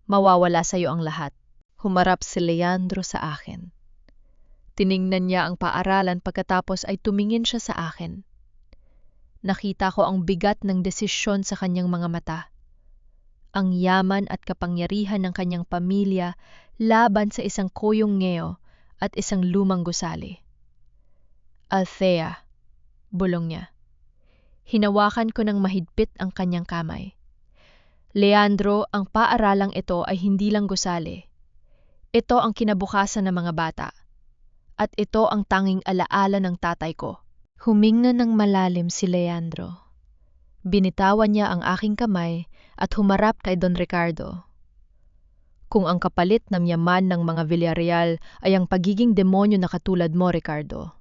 mawawala sa iyo ang lahat. Humarap si Leandro sa akin. Tiningnan niya ang paaralan pagkatapos ay tumingin siya sa akin. Nakita ko ang bigat ng desisyon sa kanyang mga mata. Ang yaman at kapangyarihan ng kanyang pamilya laban sa isang koyong ngeo at isang lumang gusali. Althea, bulong niya. Hinawakan ko ng mahigpit ang kanyang kamay. Leandro, ang paaralang ito ay hindi lang gusali. Ito ang kinabukasan ng mga bata. At ito ang tanging alaala ng tatay ko. Huminga ng malalim si Leandro. Binitawan niya ang aking kamay at humarap kay Don Ricardo. Kung ang kapalit ng yaman ng mga Villarreal ay ang pagiging demonyo na katulad mo, Ricardo,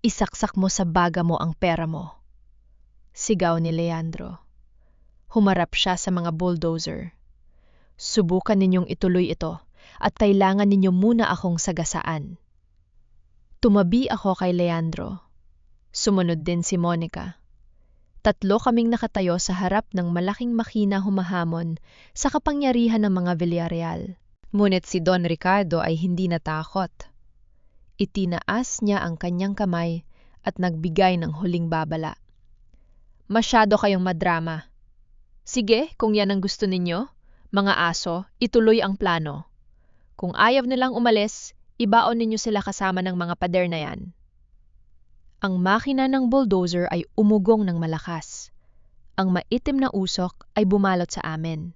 isaksak mo sa baga mo ang pera mo. Sigaw ni Leandro. Humarap siya sa mga bulldozer. Subukan ninyong ituloy ito at kailangan ninyo muna akong sagasaan. Tumabi ako kay Leandro. Sumunod din si Monica. Tatlo kaming nakatayo sa harap ng malaking makina humahamon sa kapangyarihan ng mga Villarreal. Ngunit si Don Ricardo ay hindi natakot. Itinaas niya ang kanyang kamay at nagbigay ng huling babala. Masyado kayong madrama. Sige, kung yan ang gusto ninyo, mga aso, ituloy ang plano. Kung ayaw nilang umalis, ibaon ninyo sila kasama ng mga pader na yan. Ang makina ng bulldozer ay umugong ng malakas. Ang maitim na usok ay bumalot sa amin.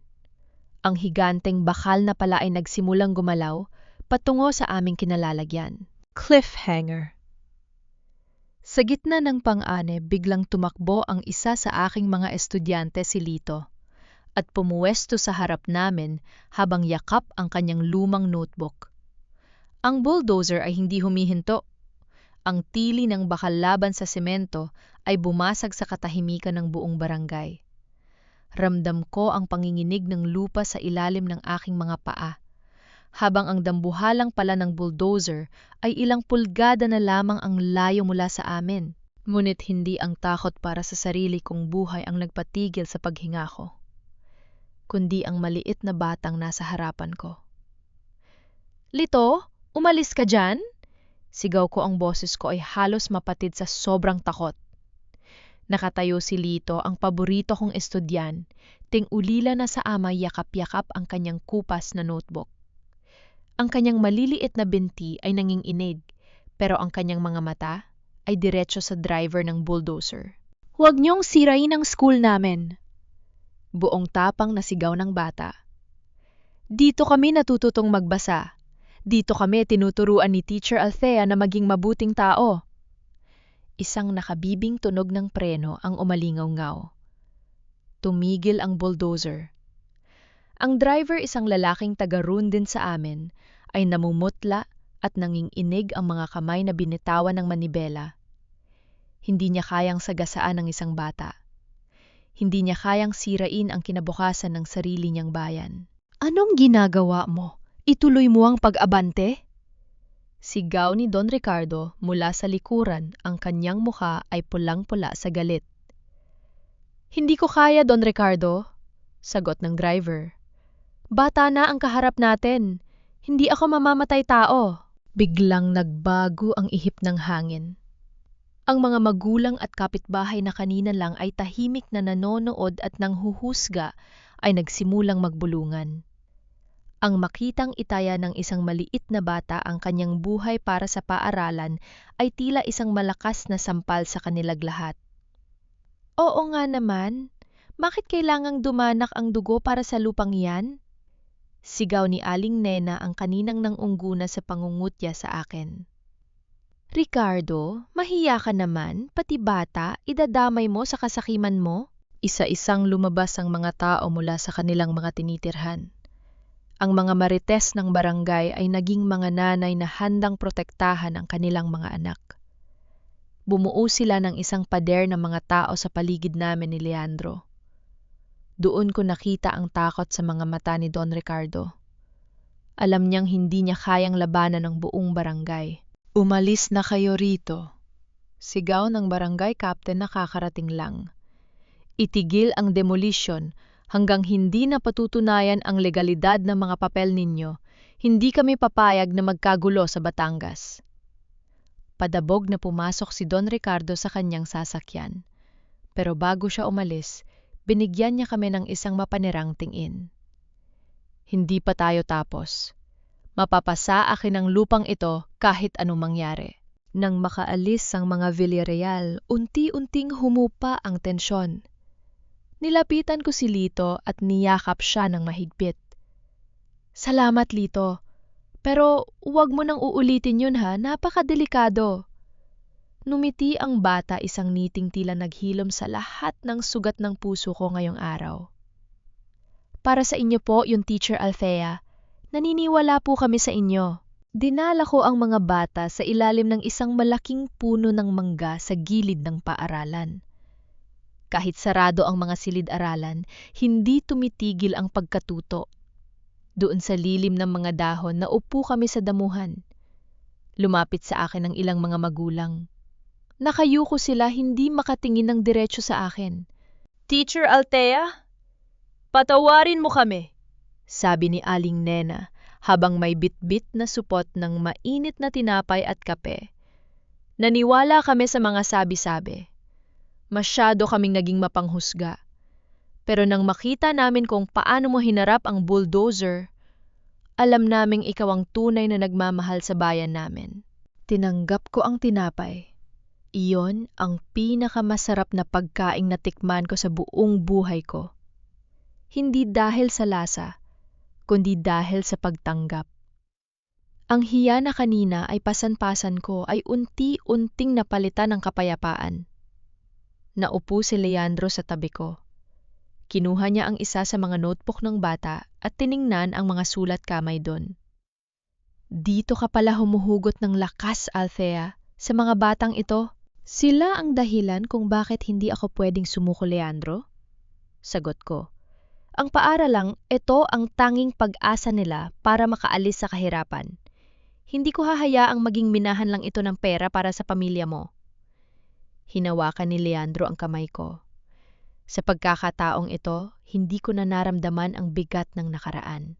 Ang higanteng bakal na pala ay nagsimulang gumalaw patungo sa aming kinalalagyan. Cliffhanger. Sa gitna ng pang-ane, biglang tumakbo ang isa sa aking mga estudyante, si Lito, at pumuwesto sa harap namin habang yakap ang kanyang lumang notebook. Ang bulldozer ay hindi humihinto. Ang tili ng bakal laban sa semento ay bumasag sa katahimikan ng buong barangay. Ramdam ko ang panginginig ng lupa sa ilalim ng aking mga paa, habang ang dambuhalang pala ng bulldozer ay ilang pulgada na lamang ang layo mula sa amin. Ngunit hindi ang takot para sa sarili kong buhay ang nagpatigil sa paghinga ko, kundi ang maliit na batang nasa harapan ko. Lito, umalis ka dyan? Sigaw ko, ang boses ko ay halos mapatid sa sobrang takot. Nakatayo si Lito, ang paborito kong estudyan, ting-ulila na sa ama, yakap-yakap ang kanyang kupas na notebook. Ang kanyang maliliit na binti ay nanginginig, pero ang kanyang mga mata ay diretso sa driver ng bulldozer. Huwag niyong sirain ang school namin. Buong tapang na sigaw ng bata. Dito kami natututong magbasa. Dito kami tinuturuan ni Teacher Althea na maging mabuting tao. Isang nakabibing tunog ng preno ang umalingaw-ngaw. Tumigil ang bulldozer. Ang driver, isang lalaking taga-roon din sa amin, ay namumutla at nanginginig ang mga kamay na binitawan ng manibela. Hindi niya kayang sagasaan ang isang bata. Hindi niya kayang sirain ang kinabukasan ng sarili niyang bayan. Anong ginagawa mo? Ituloy mo ang pag-abante? Sigaw ni Don Ricardo mula sa likuran, ang kanyang mukha ay pulang-pula sa galit. Hindi ko kaya, Don Ricardo, sagot ng driver. Bata na ang kaharap natin. Hindi ako mamamatay tao. Biglang nagbago ang ihip ng hangin. Ang mga magulang at kapitbahay na kanina lang ay tahimik na nanonood at nanghuhusga ay nagsimulang magbulungan. Ang makitang itaya ng isang maliit na bata ang kanyang buhay para sa paaralan ay tila isang malakas na sampal sa kanilang lahat. Oo nga naman, bakit kailangang dumanak ang dugo para sa lupang yan? Sigaw ni Aling Nena, ang kaninang nangungguna sa pangungutya sa akin. Ricardo, mahiya ka naman, pati bata, idadamay mo sa kasakiman mo? Isa-isang lumabas ang mga tao mula sa kanilang mga tinitirhan. Ang mga marites ng barangay ay naging mga nanay na handang protektahan ang kanilang mga anak. Bumuo sila ng isang pader ng mga tao sa paligid namin ni Leandro. Doon ko nakita ang takot sa mga mata ni Don Ricardo. Alam niyang hindi niya kayang labanan ng buong barangay. Umalis na kayo rito. Sigaw ng barangay captain na kakarating lang. Itigil ang demolition. Hanggang hindi na patutunayan ang legalidad ng mga papel ninyo, hindi kami papayag na magkagulo sa Batangas. Padabog na pumasok si Don Ricardo sa kanyang sasakyan. Pero bago siya umalis, binigyan niya kami ng isang mapanirang tingin. Hindi pa tayo tapos. Mapapasa akin ang lupang ito kahit anong mangyari. Nang makaalis ang mga Villarreal, unti-unting humupa ang tensyon. Nilapitan ko si Lito at niyakap siya ng mahigpit. Salamat, Lito. Pero huwag mo nang uulitin yun ha, napakadelikado. Numiti ang bata, isang ngiting tila naghilom sa lahat ng sugat ng puso ko ngayong araw. Para sa inyo po yung Teacher Althea. Naniniwala po kami sa inyo. Dinala ko ang mga bata sa ilalim ng isang malaking puno ng mangga sa gilid ng paaralan. Kahit sarado ang mga silid-aralan, hindi tumitigil ang pagkatuto. Doon sa lilim ng mga dahon, naupo kami sa damuhan. Lumapit sa akin ang ilang mga magulang. Nakayuko sila, hindi makatingin ng diretso sa akin. Teacher Althea, patawarin mo kami, sabi ni Aling Nena habang may bitbit na supot ng mainit na tinapay at kape. Naniwala kami sa mga sabi-sabi. Masyado kaming naging mapanghusga. Pero nang makita namin kung paano mo hinarap ang bulldozer, alam naming ikaw ang tunay na nagmamahal sa bayan namin. Tinanggap ko ang tinapay. Iyon ang pinakamasarap na pagkaing natikman ko sa buong buhay ko. Hindi dahil sa lasa, kundi dahil sa pagtanggap. Ang hiya na kanina ay pasan-pasan ko ay unti-unting napalitan ng kapayapaan. Naupo si Leandro sa tabi ko. Kinuha niya ang isa sa mga notebook ng bata at tiningnan ang mga sulat kamay doon. Dito ka pala humuhugot ng lakas, Althea, sa mga batang ito. Sila ang dahilan kung bakit hindi ako pwedeng sumuko, Leandro? Sagot ko. Ang paaralang, ito ang tanging pag-asa nila para makaalis sa kahirapan. Hindi ko hahayaang maging minahan lang ito ng pera para sa pamilya mo. Hinawakan ni Leandro ang kamay ko. Sa pagkakataong ito, hindi ko na naramdaman ang bigat ng nakaraan.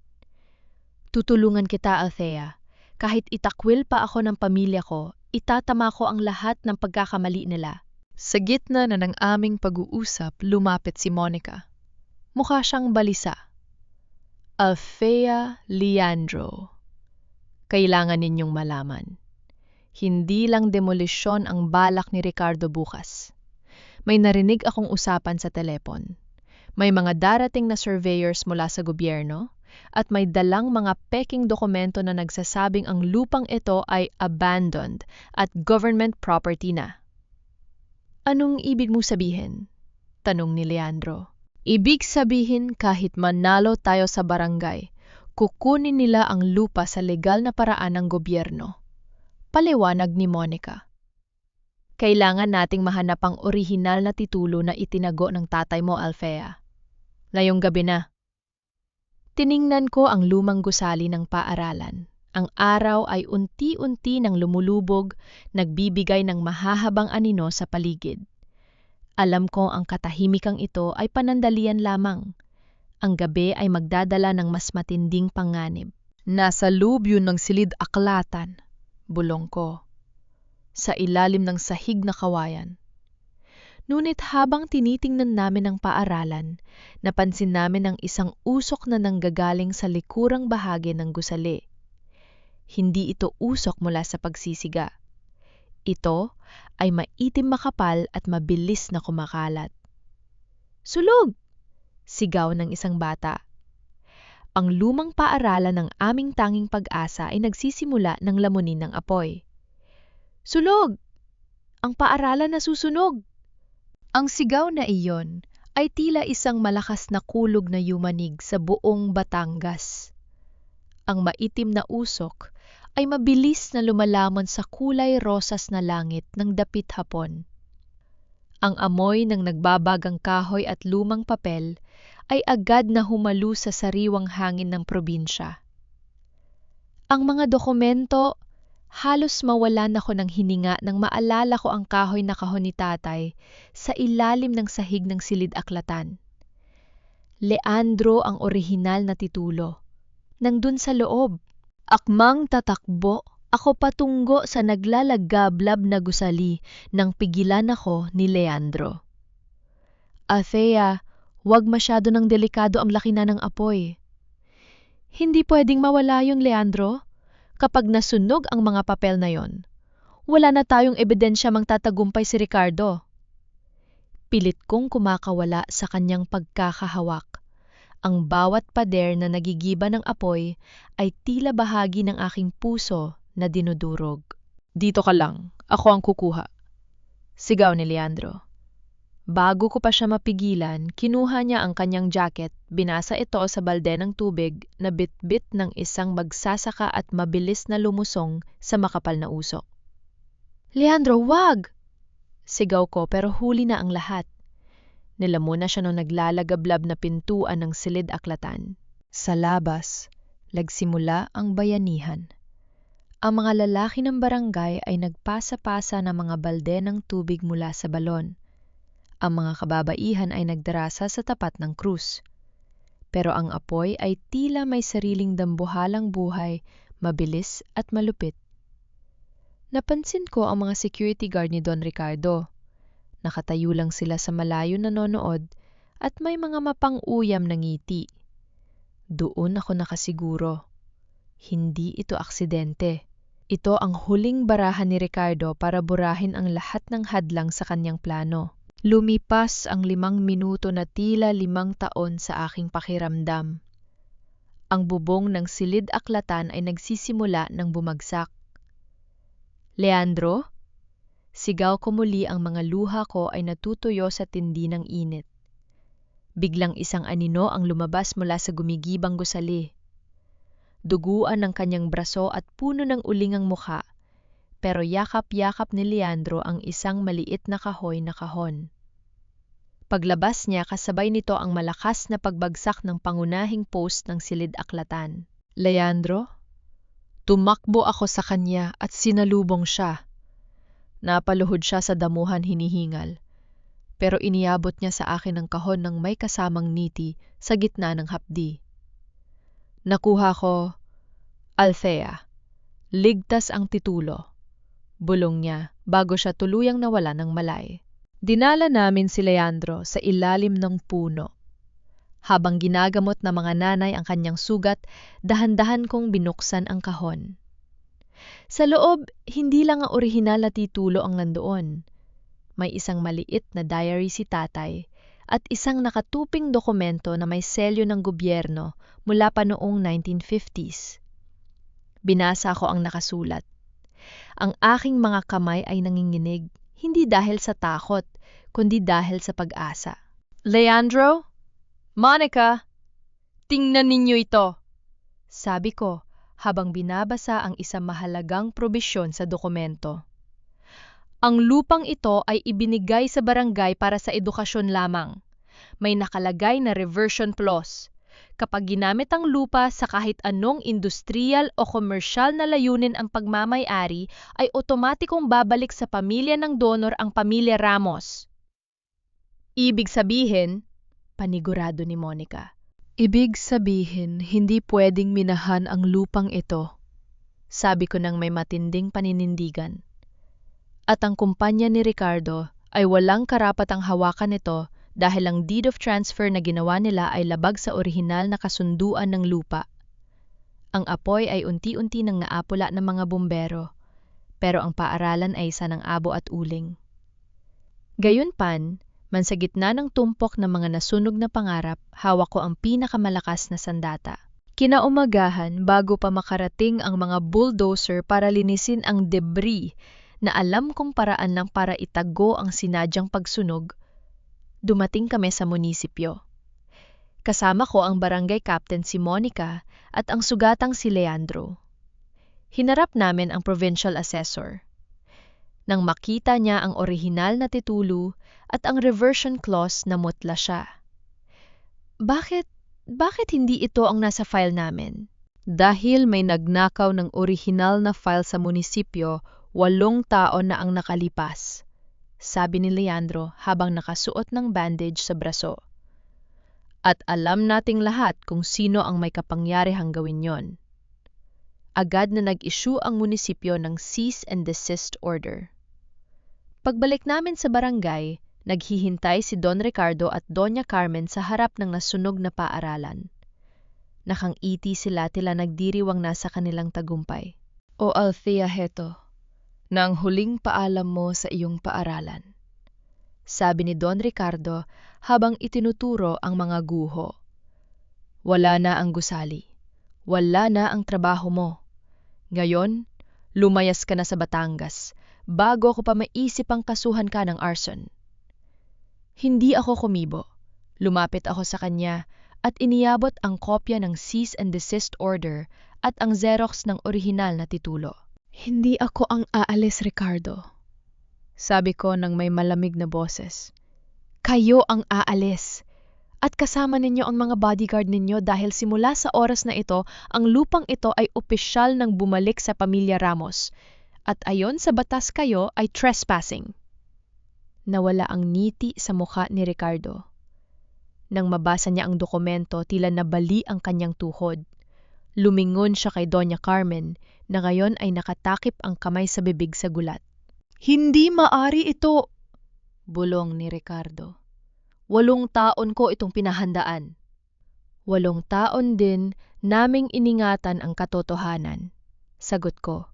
Tutulungan kita, Althea. Kahit itakwil pa ako ng pamilya ko, itatama ko ang lahat ng pagkakamali nila. Sa gitna na ng aming pag-uusap, lumapit si Monica. Mukha siyang balisa. Althea Leandro, kailangan ninyong malaman. Hindi lang demolisyon ang balak ni Ricardo bukas. May narinig akong usapan sa telepon. May mga darating na surveyors mula sa gobyerno at may dalang mga peking dokumento na nagsasabing ang lupang ito ay abandoned at government property na. Anong ibig mo sabihin? Tanong ni Leandro. Ibig sabihin kahit manalo tayo sa barangay, kukunin nila ang lupa sa legal na paraan ng gobyerno. Paliwanag ni Monica. Kailangan nating mahanap ang orihinal na titulo na itinago ng tatay mo, Althea. Ngayong gabi na. Tiningnan ko ang lumang gusali ng paaralan. Ang araw ay unti-unti nang lumulubog, nagbibigay ng mahahabang anino sa paligid. Alam ko ang katahimikang ito ay panandalian lamang. Ang gabi ay magdadala ng mas matinding panganib. Nasa loob yun ng silid-aklatan, bulong ko. Sa ilalim ng sahig na kawayan. Ngunit habang tinitingnan namin ang paaralan, napansin namin ang isang usok na nanggagaling sa likurang bahagi ng gusali. Hindi ito usok mula sa pagsisiga. Ito ay maitim makapal at mabilis na kumakalat. Sulog! Sigaw ng isang bata. Ang lumang paaralan ng aming tanging pag-asa ay nagsisimula ng lamunin ng apoy. Sulog! Ang paaralan na susunog! Ang sigaw na iyon ay tila isang malakas na kulog na yumanig sa buong Batangas. Ang maitim na usok ay mabilis na lumalamon sa kulay rosas na langit ng dapit hapon. Ang amoy ng nagbabagang kahoy at lumang papel ay agad na humalo sa sariwang hangin ng probinsya. Ang mga dokumento, halos mawalan ako ng hininga nang maalala ko ang kahoy na kahon ni tatay sa ilalim ng sahig ng silid-aklatan. Leandro ang orihinal na titulo. Nandun sa loob. Akmang tatakbo, ako patungo sa naglalagablab na gusali nang pigilan ako ni Leandro. Althea, huwag masyado ng delikado, ang laki na ng apoy. Hindi pwedeng mawala yun, Leandro. Kapag nasunog ang mga papel na yon, wala na tayong ebidensya magtatagumpay si Ricardo. Pilit kong kumakawala sa kanyang pagkakahawak. Ang bawat pader na nagigiba ng apoy ay tila bahagi ng aking puso na dinudurog. Dito ka lang, ako ang kukuha. Sigaw ni Leandro. Bago ko pa siya mapigilan, kinuha niya ang kanyang jacket, binasa ito sa balde ng tubig na bit-bit ng isang magsasaka at mabilis na lumusong sa makapal na usok. Leandro, wag! Sigaw ko pero huli na ang lahat. Nilamon na siya nung naglalagablab na pintuan ng silid-aklatan. Sa labas, nagsimula ang bayanihan. Ang mga lalaki ng barangay ay nagpasa-pasa ng mga balde ng tubig mula sa balon. Ang mga kababaihan ay nagdarasa sa tapat ng krus. Pero ang apoy ay tila may sariling dambuhalang buhay, mabilis at malupit. Napansin ko ang mga security guard ni Don Ricardo. Nakatayo lang sila sa malayo nanonood at may mga mapang-uyam na ngiti. Doon ako nakasiguro. Hindi ito aksidente. Ito ang huling barahan ni Ricardo para burahin ang lahat ng hadlang sa kanyang plano. Lumipas ang 5 minuto na tila 5 taon sa aking pakiramdam. Ang bubong ng silid-aklatan ay nagsisimula ng bumagsak. Leandro? Sigaw ko muli, ang mga luha ko ay natutuyo sa tindi ng init. Biglang isang anino ang lumabas mula sa gumigibang gusali. Duguan ng kanyang braso at puno ng uling ang mukha, pero yakap-yakap ni Leandro ang isang maliit na kahoy na kahon. Paglabas niya, kasabay nito ang malakas na pagbagsak ng pangunahing post ng silid-aklatan. Leandro? Tumakbo ako sa kanya at sinalubong siya. Napaluhod siya sa damuhan hinihingal, pero iniabot niya sa akin ang kahon ng may kasamang niti sa gitna ng hapdi. Nakuha ko, Althea, Ligtas ang titulo. Bulong niya bago siya tuluyang nawala ng malay. Dinala namin si Leandro sa ilalim ng puno. Habang ginagamot na mga nanay ang kanyang sugat, dahan-dahan kong binuksan ang kahon. Sa loob, hindi lang ang orihinal na titulo ang nandoon. May isang maliit na diary si tatay at isang nakatuping dokumento na may selyo ng gobyerno mula pa noong 1950s. Binasa ko ang nakasulat. Ang aking mga kamay ay nanginginig, hindi dahil sa takot, kundi dahil sa pag-asa. Leandro? Monica? Tingnan ninyo ito! Sabi ko habang binabasa ang isang mahalagang probisyon sa dokumento. Ang lupang ito ay ibinigay sa barangay para sa edukasyon lamang. May nakalagay na reversion clause. Kapag ginamit ang lupa sa kahit anong industrial o komersyal na layunin ang pagmamay-ari, ay otomatikong babalik sa pamilya ng donor ang pamilya Ramos. Ibig sabihin, panigurado ni Monica, ibig sabihin hindi pwedeng minahan ang lupang ito, sabi ko nang may matinding paninindigan. At ang kumpanya ni Ricardo ay walang karapatang hawakan ito dahil ang deed of transfer na ginawa nila ay labag sa orihinal na kasunduan ng lupa. Ang apoy ay unti-unti nang naapula ng mga bumbero, pero ang paaralan ay isa ng abo at uling. Gayunpan, man sa gitna ng tumpok ng mga nasunog na pangarap, hawak ko ang pinakamalakas na sandata. Kinaumagahan bago pa makarating ang mga bulldozer para linisin ang debris na alam kong paraan lang para itago ang sinadyang pagsunog, dumating kami sa munisipyo. Kasama ko ang barangay captain si Monica at ang sugatang si Leandro. Hinarap namin ang provincial assessor. Nang makita niya ang orihinal na titulo at ang reversion clause, namutla siya. Bakit hindi ito ang nasa file namin? Dahil may nagnakaw ng orihinal na file sa munisipyo, 8 taon na ang nakalipas, sabi ni Leandro habang nakasuot ng bandage sa braso. At alam nating lahat kung sino ang may kapangyarihang gawin yon. Agad na nag-issue ang munisipyo ng cease and desist order. Pagbalik namin sa barangay, naghihintay si Don Ricardo at Doña Carmen sa harap ng nasunog na paaralan. Nakangiti sila tila nagdiriwang nasa kanilang tagumpay. O Althea, heto, na ang huling paalam mo sa iyong paaralan, sabi ni Don Ricardo habang itinuturo ang mga guho. Wala na ang gusali. Wala na ang trabaho mo. Ngayon, lumayas ka na sa Batangas bago ako pa maisip ang kasuhan ka ng arson. Hindi ako kumibo. Lumapit ako sa kanya at iniyabot ang kopya ng cease and desist order at ang xerox ng orihinal na titulo. Hindi ako ang aalis, Ricardo, sabi ko nang may malamig na boses. Kayo ang aalis. At kasama ninyo ang mga bodyguard ninyo dahil simula sa oras na ito, ang lupang ito ay opisyal ng bumalik sa pamilya Ramos. At ayon sa batas kayo ay trespassing. Nawala ang ngiti sa mukha ni Ricardo. Nang mabasa niya ang dokumento, tila nabali ang kanyang tuhod. Lumingon siya kay Doña Carmen na ngayon ay nakatakip ang kamay sa bibig sa gulat. Hindi maari ito, bulong ni Ricardo. 8 taon ko itong pinahandaan. 8 taon din naming iningatan ang katotohanan, sagot ko.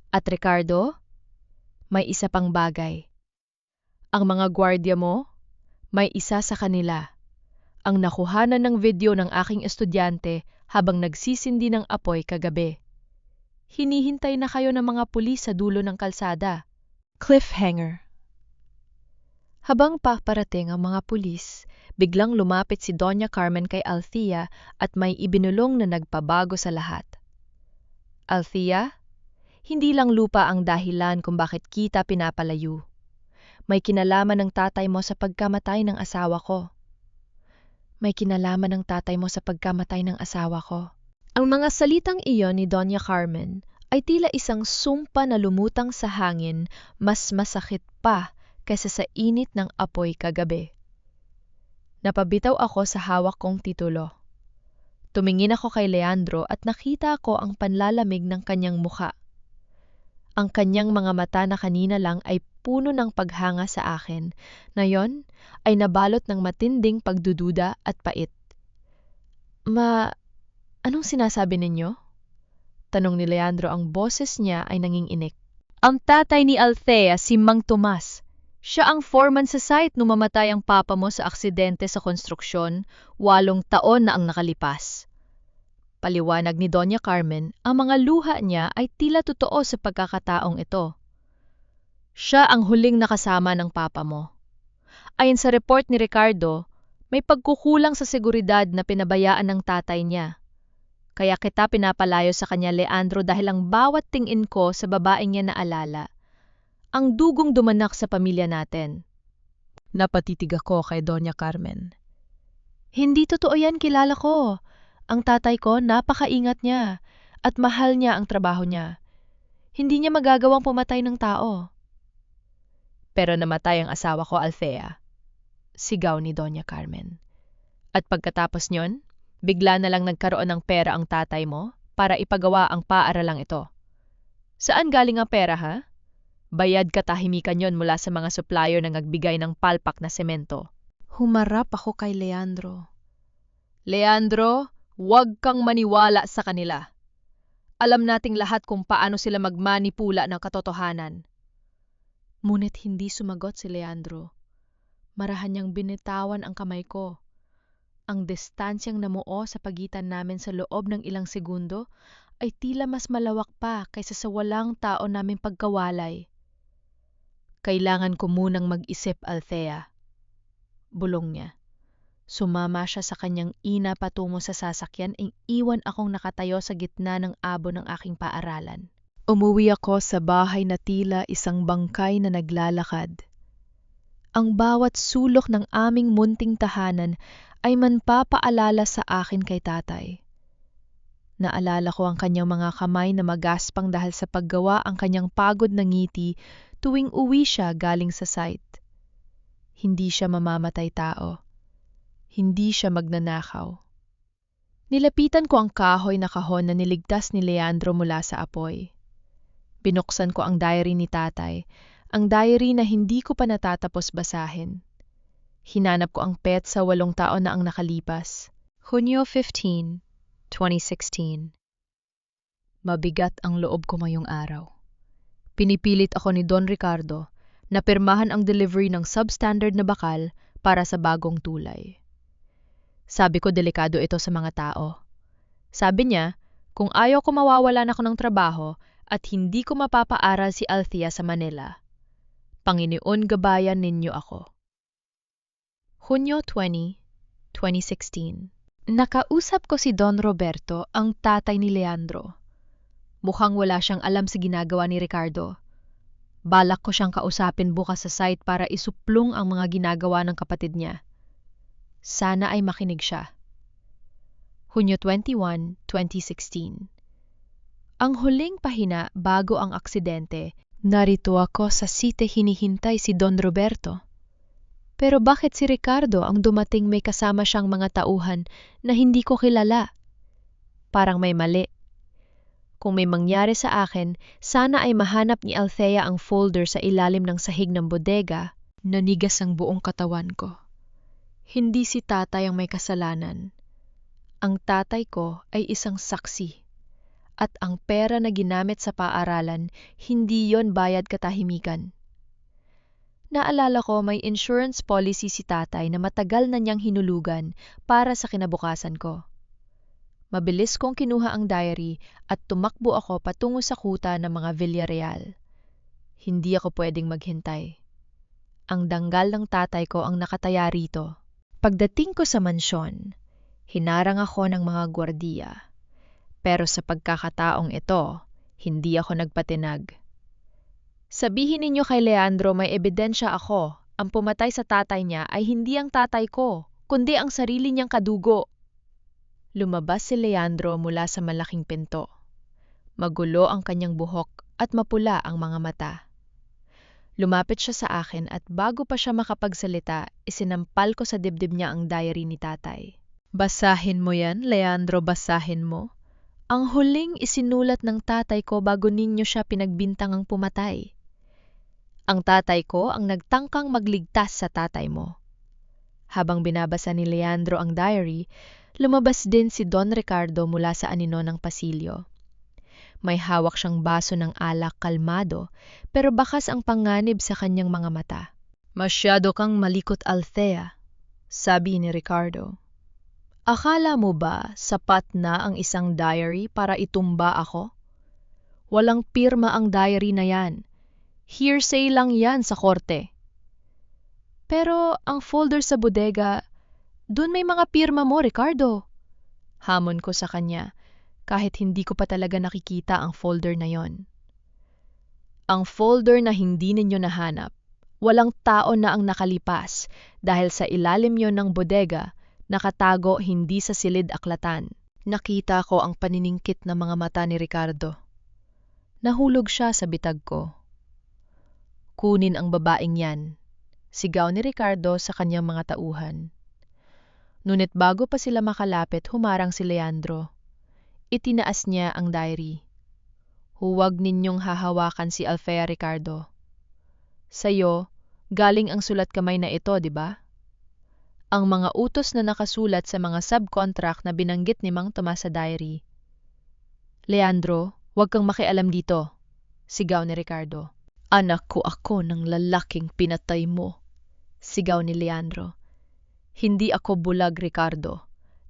At Ricardo, may isa pang bagay. Ang mga gwardiya mo, may isa sa kanila. Ang nakuhanan ng video ng aking estudyante habang nagsisindi ng apoy kagabi. Hinihintay na kayo ng mga pulis sa dulo ng kalsada. Cliffhanger. Habang paparating ang mga pulis, biglang lumapit si Doña Carmen kay Althea at may ibinulong na nagpabago sa lahat. Althea, hindi lang lupa ang dahilan kung bakit kita pinapalayo. May kinalaman ng tatay mo sa pagkamatay ng asawa ko. May kinalaman ng tatay mo sa pagkamatay ng asawa ko. Ang mga salitang iyon ni Doña Carmen ay tila isang sumpa na lumutang sa hangin, mas masakit pa kaysa sa init ng apoy kagabi. Napabitaw ako sa hawak kong titulo. Tumingin ako kay Leandro at nakita ko ang panlalamig ng kanyang mukha. Ang kanyang mga mata na kanina lang ay puno ng paghanga sa akin, ngayon ay nabalot ng matinding pagdududa at pait. Anong sinasabi ninyo? Tanong ni Leandro, ang boses niya ay nanginginig. Ang tatay ni Althea, si Mang Tomas. Siya ang foreman sa site nung mamatay ang papa mo sa aksidente sa konstruksyon, 8 taon na ang nakalipas. Paliwanag ni Doña Carmen, ang mga luha niya ay tila totoo sa pagkakataong ito. Siya ang huling nakasama ng papa mo. Ayon sa report ni Ricardo, may pagkukulang sa seguridad na pinabayaan ng tatay niya. Kaya kita pinapalayo sa kanya, Leandro, dahil ang bawat tingin ko sa babaeng niya naalala, ang dugong dumanak sa pamilya natin. Napatitig ako kay Doña Carmen. Hindi totoo yan, kilala ko. Ang tatay ko, napakaingat niya at mahal niya ang trabaho niya. Hindi niya magagawang pumatay ng tao. Pero namatay ang asawa ko, Althea. Sigaw ni Doña Carmen. At pagkatapos niyon, bigla na lang nagkaroon ng pera ang tatay mo para ipagawa ang paaralang ito. Saan galing ang pera, ha? Bayad katahimikan yon mula sa mga supplier na nagbigay ng palpak na semento. Humarap ako kay Leandro. Leandro, huwag kang maniwala sa kanila. Alam nating lahat kung paano sila magmanipula ng katotohanan. Ngunit hindi sumagot si Leandro. Marahan niyang binitawan ang kamay ko. Ang distansyang namuo sa pagitan namin sa loob ng ilang segundo ay tila mas malawak pa kaysa sa walang tao naming pagkawalay. Kailangan ko munang mag-isip, Althea. Bulong niya. Sumama siya sa kanyang ina patungo sa sasakyan, iwan akong nakatayo sa gitna ng abo ng aking paaralan. Umuwi ako sa bahay na tila isang bangkay na naglalakad. Ang bawat sulok ng aming munting tahanan ay manpapaalala sa akin kay tatay. Naalala ko ang kanyang mga kamay na magaspang dahil sa paggawa ang kanyang pagod na ngiti tuwing uwi siya galing sa site. Hindi siya mamamatay tao. Hindi siya magnanakaw. Nilapitan ko ang kahoy na kahon na niligtas ni Leandro mula sa apoy. Binuksan ko ang diary ni tatay, ang diary na hindi ko pa natatapos basahin. Hinanap ko ang pet sa 8 taon na ang nakalipas. Hunyo 15, 2016. Mabigat ang loob ko ngayong araw. Pinipilit ako ni Don Ricardo na pirmahan ang delivery ng substandard na bakal para sa bagong tulay. Sabi ko delikado ito sa mga tao. Sabi niya, kung ayaw ko mawawalan ako ng trabaho at hindi ko mapapaaral si Althea sa Manila, Panginoon gabayan ninyo ako. Hunyo 20, 2016. Nakausap ko si Don Roberto, ang tatay ni Leandro. Mukhang wala siyang alam sa ginagawa ni Ricardo. Balak ko siyang kausapin bukas sa site para isuplong ang mga ginagawa ng kapatid niya. Sana ay makinig siya. Hunyo 21, 2016. Ang huling pahina bago ang aksidente, narito ako sa site hinihintay si Don Roberto. Pero bakit si Ricardo ang dumating may kasama siyang mga tauhan na hindi ko kilala? Parang may mali. Kung may mangyari sa akin, sana ay mahanap ni Althea ang folder sa ilalim ng sahig ng bodega. Nanigas ang buong katawan ko. Hindi si tatay ang may kasalanan. Ang tatay ko ay isang saksi. At ang pera na ginamit sa paaralan, hindi yon bayad katahimikan. Naalala ko may insurance policy si tatay na matagal na niyang hinulugan para sa kinabukasan ko. Mabilis kong kinuha ang diary at tumakbo ako patungo sa kuta ng mga Villarreal. Hindi ako pwedeng maghintay. Ang danggal ng tatay ko ang nakataya rito. Pagdating ko sa mansyon, hinarang ako ng mga gwardiya. Pero sa pagkakataong ito, hindi ako nagpatinag. Sabihin ninyo kay Leandro may ebidensya ako. Ang pumatay sa tatay niya ay hindi ang tatay ko, kundi ang sarili niyang kadugo. Lumabas si Leandro mula sa malaking pinto. Magulo ang kanyang buhok at mapula ang mga mata. Lumapit siya sa akin at bago pa siya makapagsalita, isinampal ko sa dibdib niya ang diary ni tatay. Basahin mo yan, Leandro, basahin mo. Ang huling isinulat ng tatay ko bago ninyo siya pinagbintangang pumatay. Ang tatay ko ang nagtangkang magligtas sa tatay mo. Habang binabasa ni Leandro ang diary, lumabas din si Don Ricardo mula sa anino ng pasilyo. May hawak siyang baso ng alak, kalmado, pero bakas ang panganib sa kanyang mga mata. Masyado kang malikot, Althea, sabi ni Ricardo. Akala mo ba sapat na ang isang diary para itumba ako? Walang pirma ang diary na yan. Hearsay lang yan sa korte. Pero ang folder sa bodega, dun may mga pirma mo, Ricardo. Hamon ko sa kanya, kahit hindi ko pa talaga nakikita ang folder na yon. Ang folder na hindi ninyo nahanap, walang tao na ang nakalipas dahil sa ilalim yon ng bodega, nakatago hindi sa silid aklatan. Nakita ko ang paniningkit na mga mata ni Ricardo. Nahulog siya sa bitag ko. Kunin ang babaeng yan, sigaw ni Ricardo sa kanyang mga tauhan. Ngunit bago pa sila makalapit, humarang si Leandro. Itinaas niya ang diary. Huwag ninyong hahawakan si Althea, Ricardo. Sa'yo, galing ang sulat kamay na ito, di ba? Ang mga utos na nakasulat sa mga subcontract na binanggit ni Mang Tomas sa diary. Leandro, huwag kang makialam dito, sigaw ni Ricardo. Anak ko ako ng lalaking pinatay mo, sigaw ni Leandro. Hindi ako bulag, Ricardo.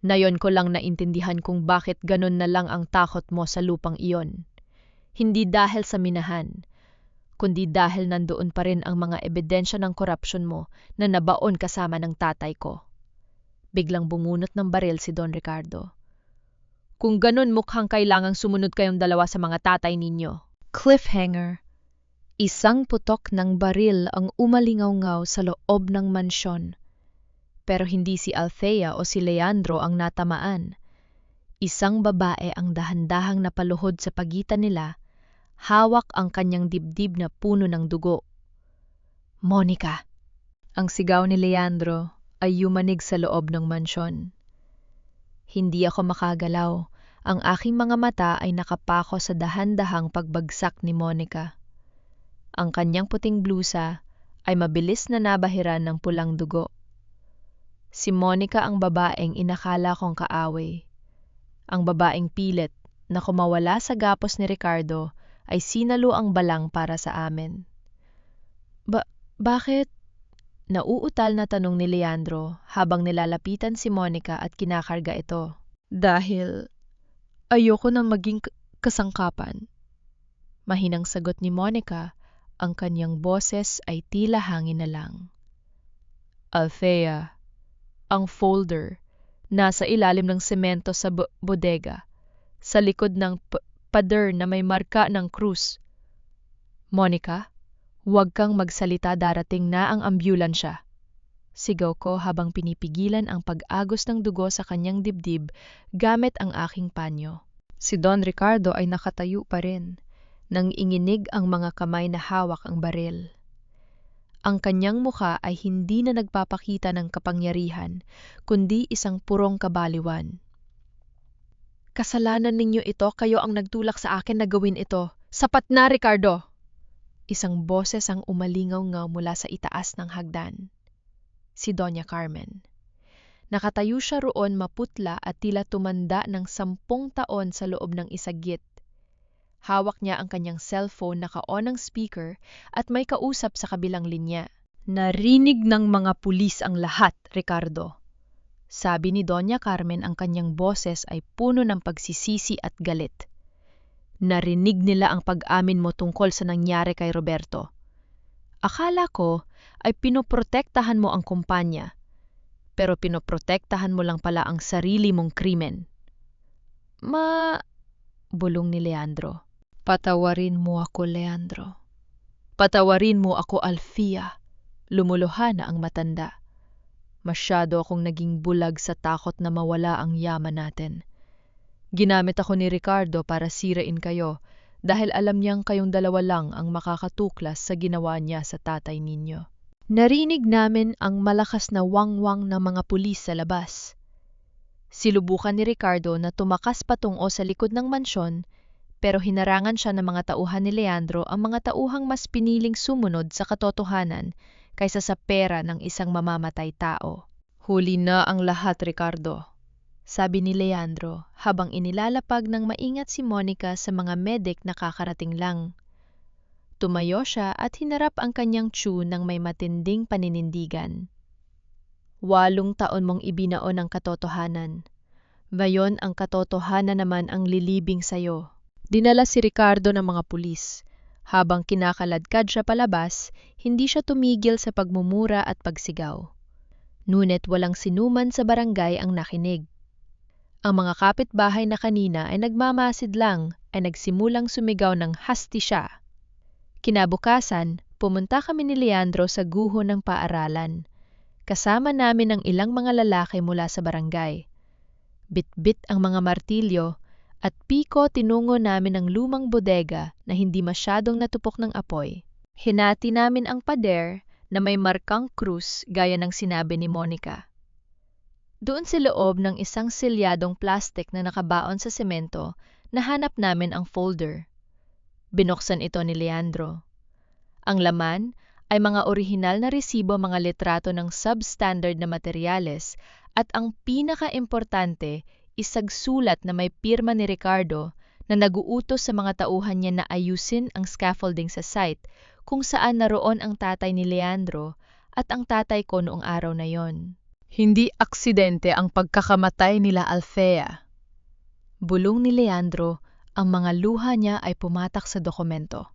Nayon ko lang naintindihan kung bakit ganun na lang ang takot mo sa lupang iyon. Hindi dahil sa minahan, kundi dahil nandoon pa rin ang mga ebidensya ng korupsyon mo na nabaon kasama ng tatay ko. Biglang bumunot ng baril si Don Ricardo. Kung ganun, mukhang kailangang sumunod kayong dalawa sa mga tatay ninyo. Cliffhanger. Isang putok ng baril ang umalingaw-ngaw sa loob ng mansyon. Pero hindi si Althea o si Leandro ang natamaan. Isang babae ang dahan-dahang napaluhod sa pagitan nila, hawak ang kanyang dibdib na puno ng dugo. Monica! Ang sigaw ni Leandro ay yumanig sa loob ng mansyon. Hindi ako makagalaw. Ang aking mga mata ay nakapako sa dahan-dahang pagbagsak ni Monica. Ang kanyang puting blusa ay mabilis na nabahiran ng pulang dugo. Si Monica ang babaeng inakala kong kaaway. Ang babaeng pilit na kumawala sa gapos ni Ricardo ay sinalo ang balang para sa amin. Bakit? Nauutal na tanong ni Leandro habang nilalapitan si Monica at kinakarga ito. Dahil ayoko nang maging kasangkapan. Mahinang sagot ni Monica, ang kanyang boses ay tila hangin na lang. Althea, ang folder, nasa ilalim ng semento sa bodega, sa likod ng pader na may marka ng krus. Monica, huwag kang magsalita, darating na ang ambulansya. Sigaw ko habang pinipigilan ang pag-agos ng dugo sa kanyang dibdib gamit ang aking panyo. Si Don Ricardo ay nakatayo pa rin, nang inginig ang mga kamay na hawak ang baril. Ang kanyang mukha ay hindi na nagpapakita ng kapangyarihan, kundi isang purong kabaliwan. Kasalanan ninyo ito, kayo ang nagtulak sa akin na gawin ito. Sapat na, Ricardo! Isang boses ang umalingaw-ngaw mula sa itaas ng hagdan. Si Doña Carmen. Nakatayo siya roon, maputla at tila tumanda ng 10 taon sa loob ng isagit. Hawak niya ang kanyang cellphone, naka-on ang speaker at may kausap sa kabilang linya. Narinig ng mga pulis ang lahat, Ricardo. Sabi ni Doña Carmen, ang kanyang boses ay puno ng pagsisisi at galit. Narinig nila ang pag-amin mo tungkol sa nangyari kay Roberto. Akala ko ay pinoprotektahan mo ang kumpanya, pero pinoprotektahan mo lang pala ang sarili mong krimen. Bulong ni Leandro. Patawarin mo ako, Leandro. Patawarin mo ako, Althea. Lumuluha na ang matanda. Masyado akong naging bulag sa takot na mawala ang yaman natin. Ginamit ako ni Ricardo para sirain kayo dahil alam niyang kayong dalawa lang ang makakatuklas sa ginawa niya sa tatay ninyo. Narinig namin ang malakas na wangwang ng mga pulis sa labas. Silubukan ni Ricardo na tumakas patungo sa likod ng mansyon, pero hinarangan siya ng mga tauhan ni Leandro ang mga tauhang mas piniling sumunod sa katotohanan kaysa sa pera ng isang mamamatay tao. Huli na ang lahat, Ricardo, sabi ni Leandro habang inilalapag ng maingat si Monica sa mga medic na kakarating lang. Tumayo siya at hinarap ang kanyang tiyu ng may matinding paninindigan. 8 taon mong ibinaon ang katotohanan. Ngayon ang katotohanan naman ang lilibing sayo. Dinala si Ricardo ng mga pulis. Habang kinakaladkad siya palabas, hindi siya tumigil sa pagmumura at pagsigaw. Ngunit walang sinuman sa barangay ang nakinig. Ang mga kapitbahay na kanina ay nagmamasid lang ay nagsimulang sumigaw ng hastisya. Kinabukasan, pumunta kami ni Leandro sa guho ng paaralan. Kasama namin ang ilang mga lalaki mula sa barangay. Bit-bit ang mga martilyo at piko tinungo namin ang lumang bodega na hindi masyadong natupok ng apoy. Hinati namin ang pader na may markang krus gaya ng sinabi ni Monica. Doon sa loob ng isang silyadong plastik na nakabaon sa semento, nahanap namin ang folder. Binuksan ito ni Leandro. Ang laman ay mga orihinal na resibo, mga litrato ng substandard na materyales at ang pinaka-importante, isang sulat na may pirma ni Ricardo na naguutos sa mga tauhan niya na ayusin ang scaffolding sa site kung saan naroon ang tatay ni Leandro at ang tatay ko noong araw na yon. Hindi aksidente ang pagkakamatay nila Althea. Bulong ni Leandro, ang mga luha niya ay pumatak sa dokumento.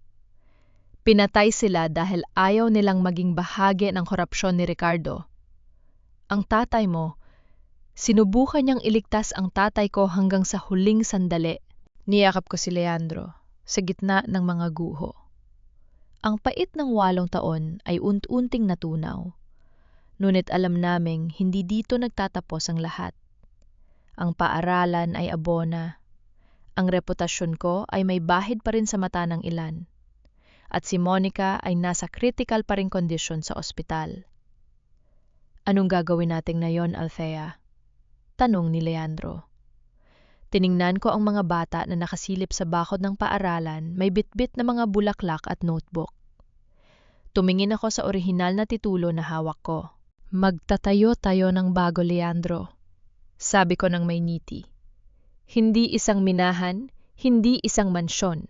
Pinatay sila dahil ayaw nilang maging bahagi ng korupsyon ni Ricardo. Ang tatay mo, sinubukan niyang iligtas ang tatay ko hanggang sa huling sandali. Niyakap ko si Leandro sa gitna ng mga guho. Ang pait ng 8 taon ay unti-unting natunaw. Ngunit alam naming hindi dito nagtatapos ang lahat. Ang paaralan ay abona. Ang reputasyon ko ay may bahid pa rin sa mata ng ilan. At si Monica ay nasa critical pa ring kondisyon sa ospital. Anong gagawin natin ngayon, Althea? Tanong ni Leandro. Tiningnan ko ang mga bata na nakasilip sa bakod ng paaralan, may bitbit na mga bulaklak at notebook. Tumingin ako sa orihinal na titulo na hawak ko. Magtatayo tayo ng bago, Leandro, sabi ko ng may ngiti. Hindi isang minahan, hindi isang mansyon,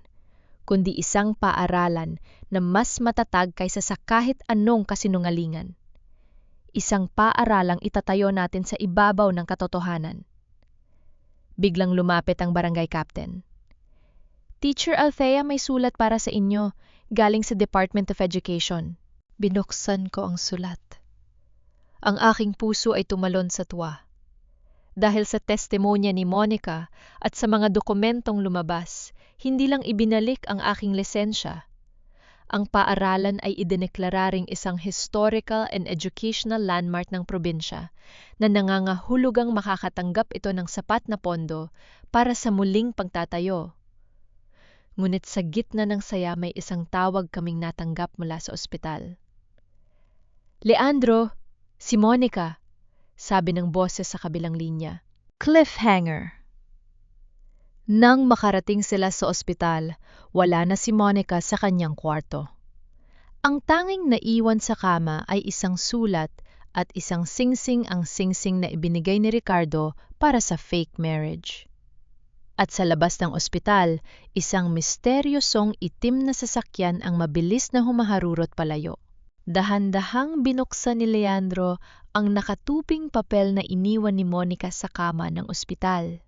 kundi isang paaralan na mas matatag kaysa sa kahit anong kasinungalingan. Isang paaralang itatayo natin sa ibabaw ng katotohanan. Biglang lumapit ang barangay captain. Teacher Althea, may sulat para sa inyo, galing sa Department of Education. Binuksan ko ang sulat. Ang aking puso ay tumalon sa tuwa. Dahil sa testimonya ni Monica at sa mga dokumentong lumabas, hindi lang ibinalik ang aking lisensya. Ang paaralan ay idineklara ring isang historical and educational landmark ng probinsya na nangangahulugang makakatanggap ito ng sapat na pondo para sa muling pagtatayo. Ngunit sa gitna ng saya may isang tawag kaming natanggap mula sa ospital. Leandro, si Monica, sabi ng boses sa kabilang linya. Cliffhanger. Nang makarating sila sa ospital, wala na si Monica sa kanyang kwarto. Ang tanging naiwan sa kama ay isang sulat at isang singsing, ang singsing na ibinigay ni Ricardo para sa fake marriage. At sa labas ng ospital, isang misteryosong itim na sasakyan ang mabilis na humaharurot palayo. Dahan-dahang binuksan ni Leandro ang nakatuping papel na iniwan ni Monica sa kama ng ospital.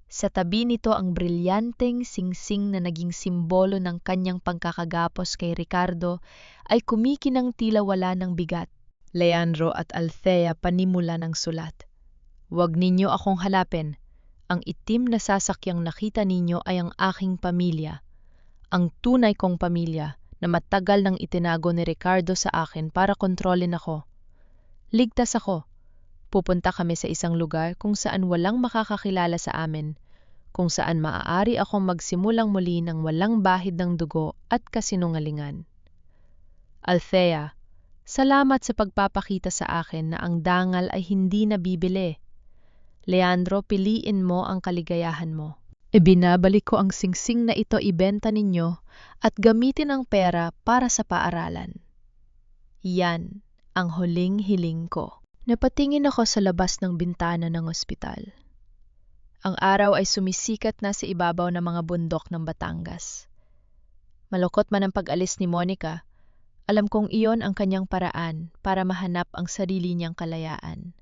Sa tabi nito ang brilyanteng singsing na naging simbolo ng kanyang pagkakagapos kay Ricardo ay kumikinang tila wala ng bigat. Leandro at Althea, panimula ng sulat. Huwag ninyo akong halapin. Ang itim na sasakyang nakita ninyo ay ang aking pamilya. Ang tunay kong pamilya na matagal nang itinago ni Ricardo sa akin para kontrolin ako. Ligtas ako. Pupunta kami sa isang lugar kung saan walang makakakilala sa amin, kung saan maaari akong magsimulang muli ng walang bahid ng dugo at kasinungalingan. Althea, salamat sa pagpapakita sa akin na ang dangal ay hindi nabibili. Leandro, piliin mo ang kaligayahan mo. Ibinabalik ko ang singsing na ito, ibenta ninyo at gamitin ang pera para sa paaralan. Yan ang huling hiling ko. Napatingin ako sa labas ng bintana ng ospital. Ang araw ay sumisikat na sa ibabaw ng mga bundok ng Batangas. Malukot man ang pag-alis ni Monica, alam kong iyon ang kanyang paraan para mahanap ang sarili niyang kalayaan.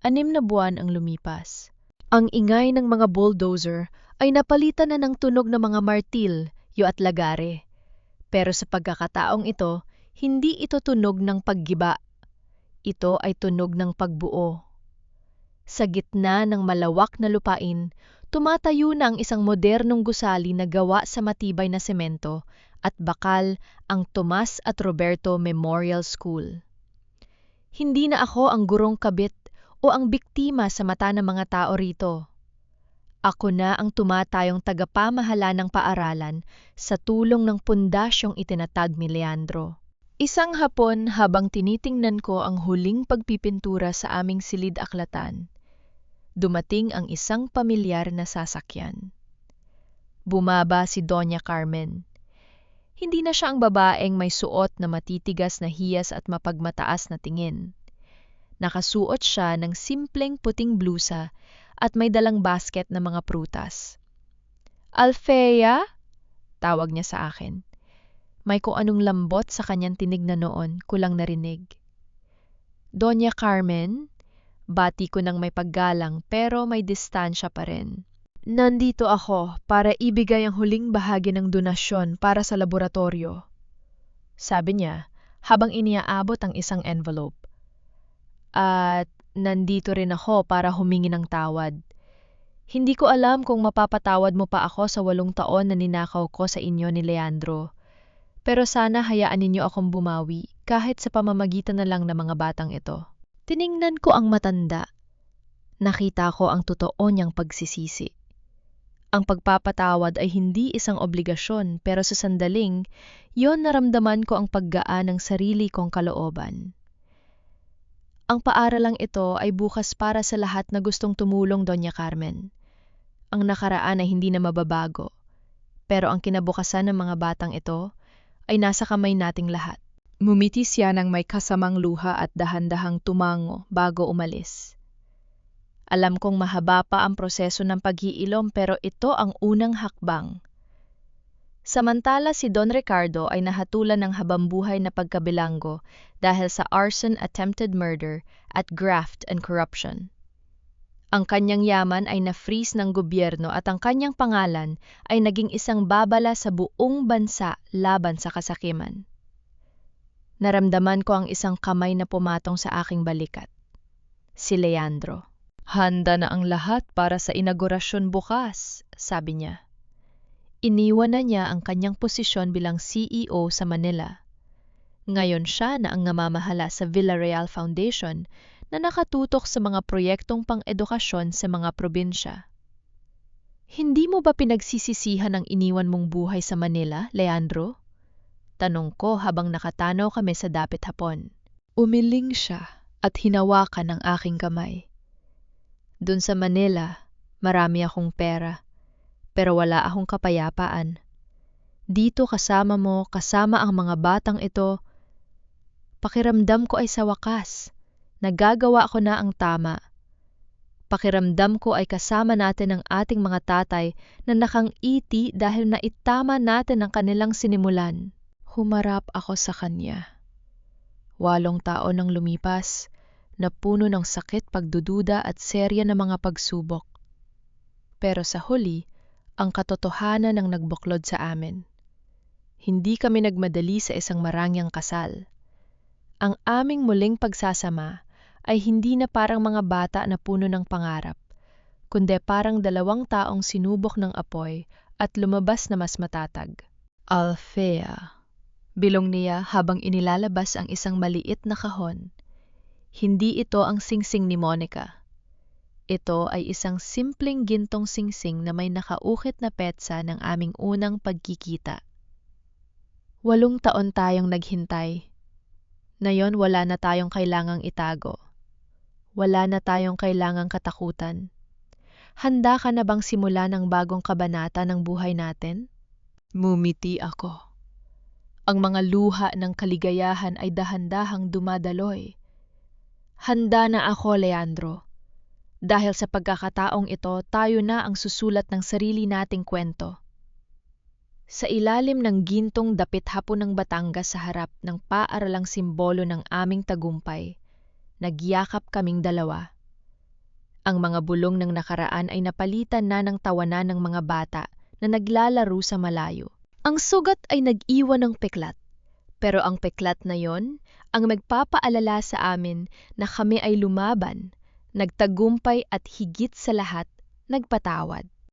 6 na buwan ang lumipas. Ang ingay ng mga bulldozer ay napalitan na ng tunog ng mga martilyo at lagare. Pero sa pagkakataong ito, hindi ito tunog ng paggiba. Ito ay tunog ng pagbuo. Sa gitna ng malawak na lupain, tumatayo na ang isang modernong gusali na gawa sa matibay na semento at bakal, ang Tomas at Roberto Memorial School. Hindi na ako ang gurong kabit o ang biktima sa mata ng mga tao rito. Ako na ang tumatayong tagapamahala ng paaralan sa tulong ng pundasyong itinatag ni Leandro. Isang hapon, habang tinitingnan ko ang huling pagpipintura sa aming silid-aklatan, dumating ang isang pamilyar na sasakyan. Bumaba si Doña Carmen. Hindi na siya ang babaeng may suot na matitigas na hiyas at mapagmataas na tingin. Nakasuot siya ng simpleng puting blusa at may dalang basket na mga prutas. "Alfea?" tawag niya sa akin. May kung anong lambot sa kanyang tinig na noon, kulang narinig. "Doña Carmen?" Bati ko ng may paggalang pero may distansya pa rin. "Nandito ako para ibigay ang huling bahagi ng donasyon para sa laboratorio," sabi niya habang iniaabot ang isang envelope. "At nandito rin ako para humingi ng tawad. Hindi ko alam kung mapapatawad mo pa ako sa 8 taon na ninakaw ko sa inyo ni Leandro. Pero sana hayaan ninyo akong bumawi kahit sa pamamagitan na lang ng mga batang ito." Tiningnan ko ang matanda. Nakita ko ang totoo niyang pagsisisi. Ang pagpapatawad ay hindi isang obligasyon, pero sa sandaling, yon naramdaman ko ang paggaan ng sarili kong kalooban. Ang paaralang ito ay bukas para sa lahat na gustong tumulong, Doña Carmen. Ang nakaraan ay hindi na mababago, pero ang kinabukasan ng mga batang ito ay nasa kamay nating lahat. Ngumiti siya ng may kasamang luha at dahan-dahang tumango bago umalis. Alam kong mahaba pa ang proseso ng pag-iilom, pero ito ang unang hakbang. Samantala, si Don Ricardo ay nahatulan ng habambuhay na pagkabilanggo dahil sa arson, attempted murder at graft and corruption. Ang kanyang yaman ay na-freeze ng gobyerno at ang kanyang pangalan ay naging isang babala sa buong bansa laban sa kasakiman. Naramdaman ko ang isang kamay na pumatong sa aking balikat. Si Leandro. "Handa na ang lahat para sa inaugurasyon bukas," sabi niya. Iniwan na niya ang kanyang posisyon bilang CEO sa Manila. Ngayon siya na ang namamahala sa Villarreal Foundation na nakatutok sa mga proyektong pang-edukasyon sa mga probinsya. "Hindi mo ba pinagsisisihan ang iniwan mong buhay sa Manila, Leandro?" Tanong ko habang nakatanaw kami sa dapit hapon. Umiling siya at hinawakan ang aking kamay. "Dun sa Manila, marami akong pera, pero wala akong kapayapaan. Dito kasama mo, kasama ang mga batang ito, pakiramdam ko ay sa wakas, nagagawa ko na ang tama. Pakiramdam ko ay kasama natin ang ating mga tatay na nakangiti dahil naitama natin ang kanilang sinimulan." Humarap ako sa kanya. 8 taon nang lumipas, na puno ng sakit, pagdududa at serya ng mga pagsubok. Pero sa huli, ang katotohanan ang nagbuklod sa amin. Hindi kami nagmadali sa isang marangyang kasal. Ang aming muling pagsasama ay hindi na parang mga bata na puno ng pangarap, kundi parang 2 taong sinubok ng apoy at lumabas na mas matatag. "Alfea," bilong niya habang inilalabas ang isang maliit na kahon. Hindi ito ang singsing ni Monica. Ito ay isang simpleng gintong singsing na may nakaukit na petsa ng aming unang pagkikita. 8 taon tayong naghintay. Ngayon wala na tayong kailangang itago. Wala na tayong kailangang katakutan. Handa ka na bang simulan ng bagong kabanata ng buhay natin? Mumiti ako. Ang mga luha ng kaligayahan ay dahan-dahang dumadaloy. Handa na ako, Leandro. Dahil sa pagkakataong ito, tayo na ang susulat ng sarili nating kwento. Sa ilalim ng gintong dapit hapon ng Batangas sa harap ng paaralang simbolo ng aming tagumpay, nagyakap kaming dalawa. Ang mga bulong ng nakaraan ay napalitan na ng tawanan ng mga bata na naglalaro sa malayo. Ang sugat ay nag-iwan ng peklat, pero ang peklat na yon ang magpapaalala sa amin na kami ay lumaban, nagtagumpay at higit sa lahat, nagpatawad.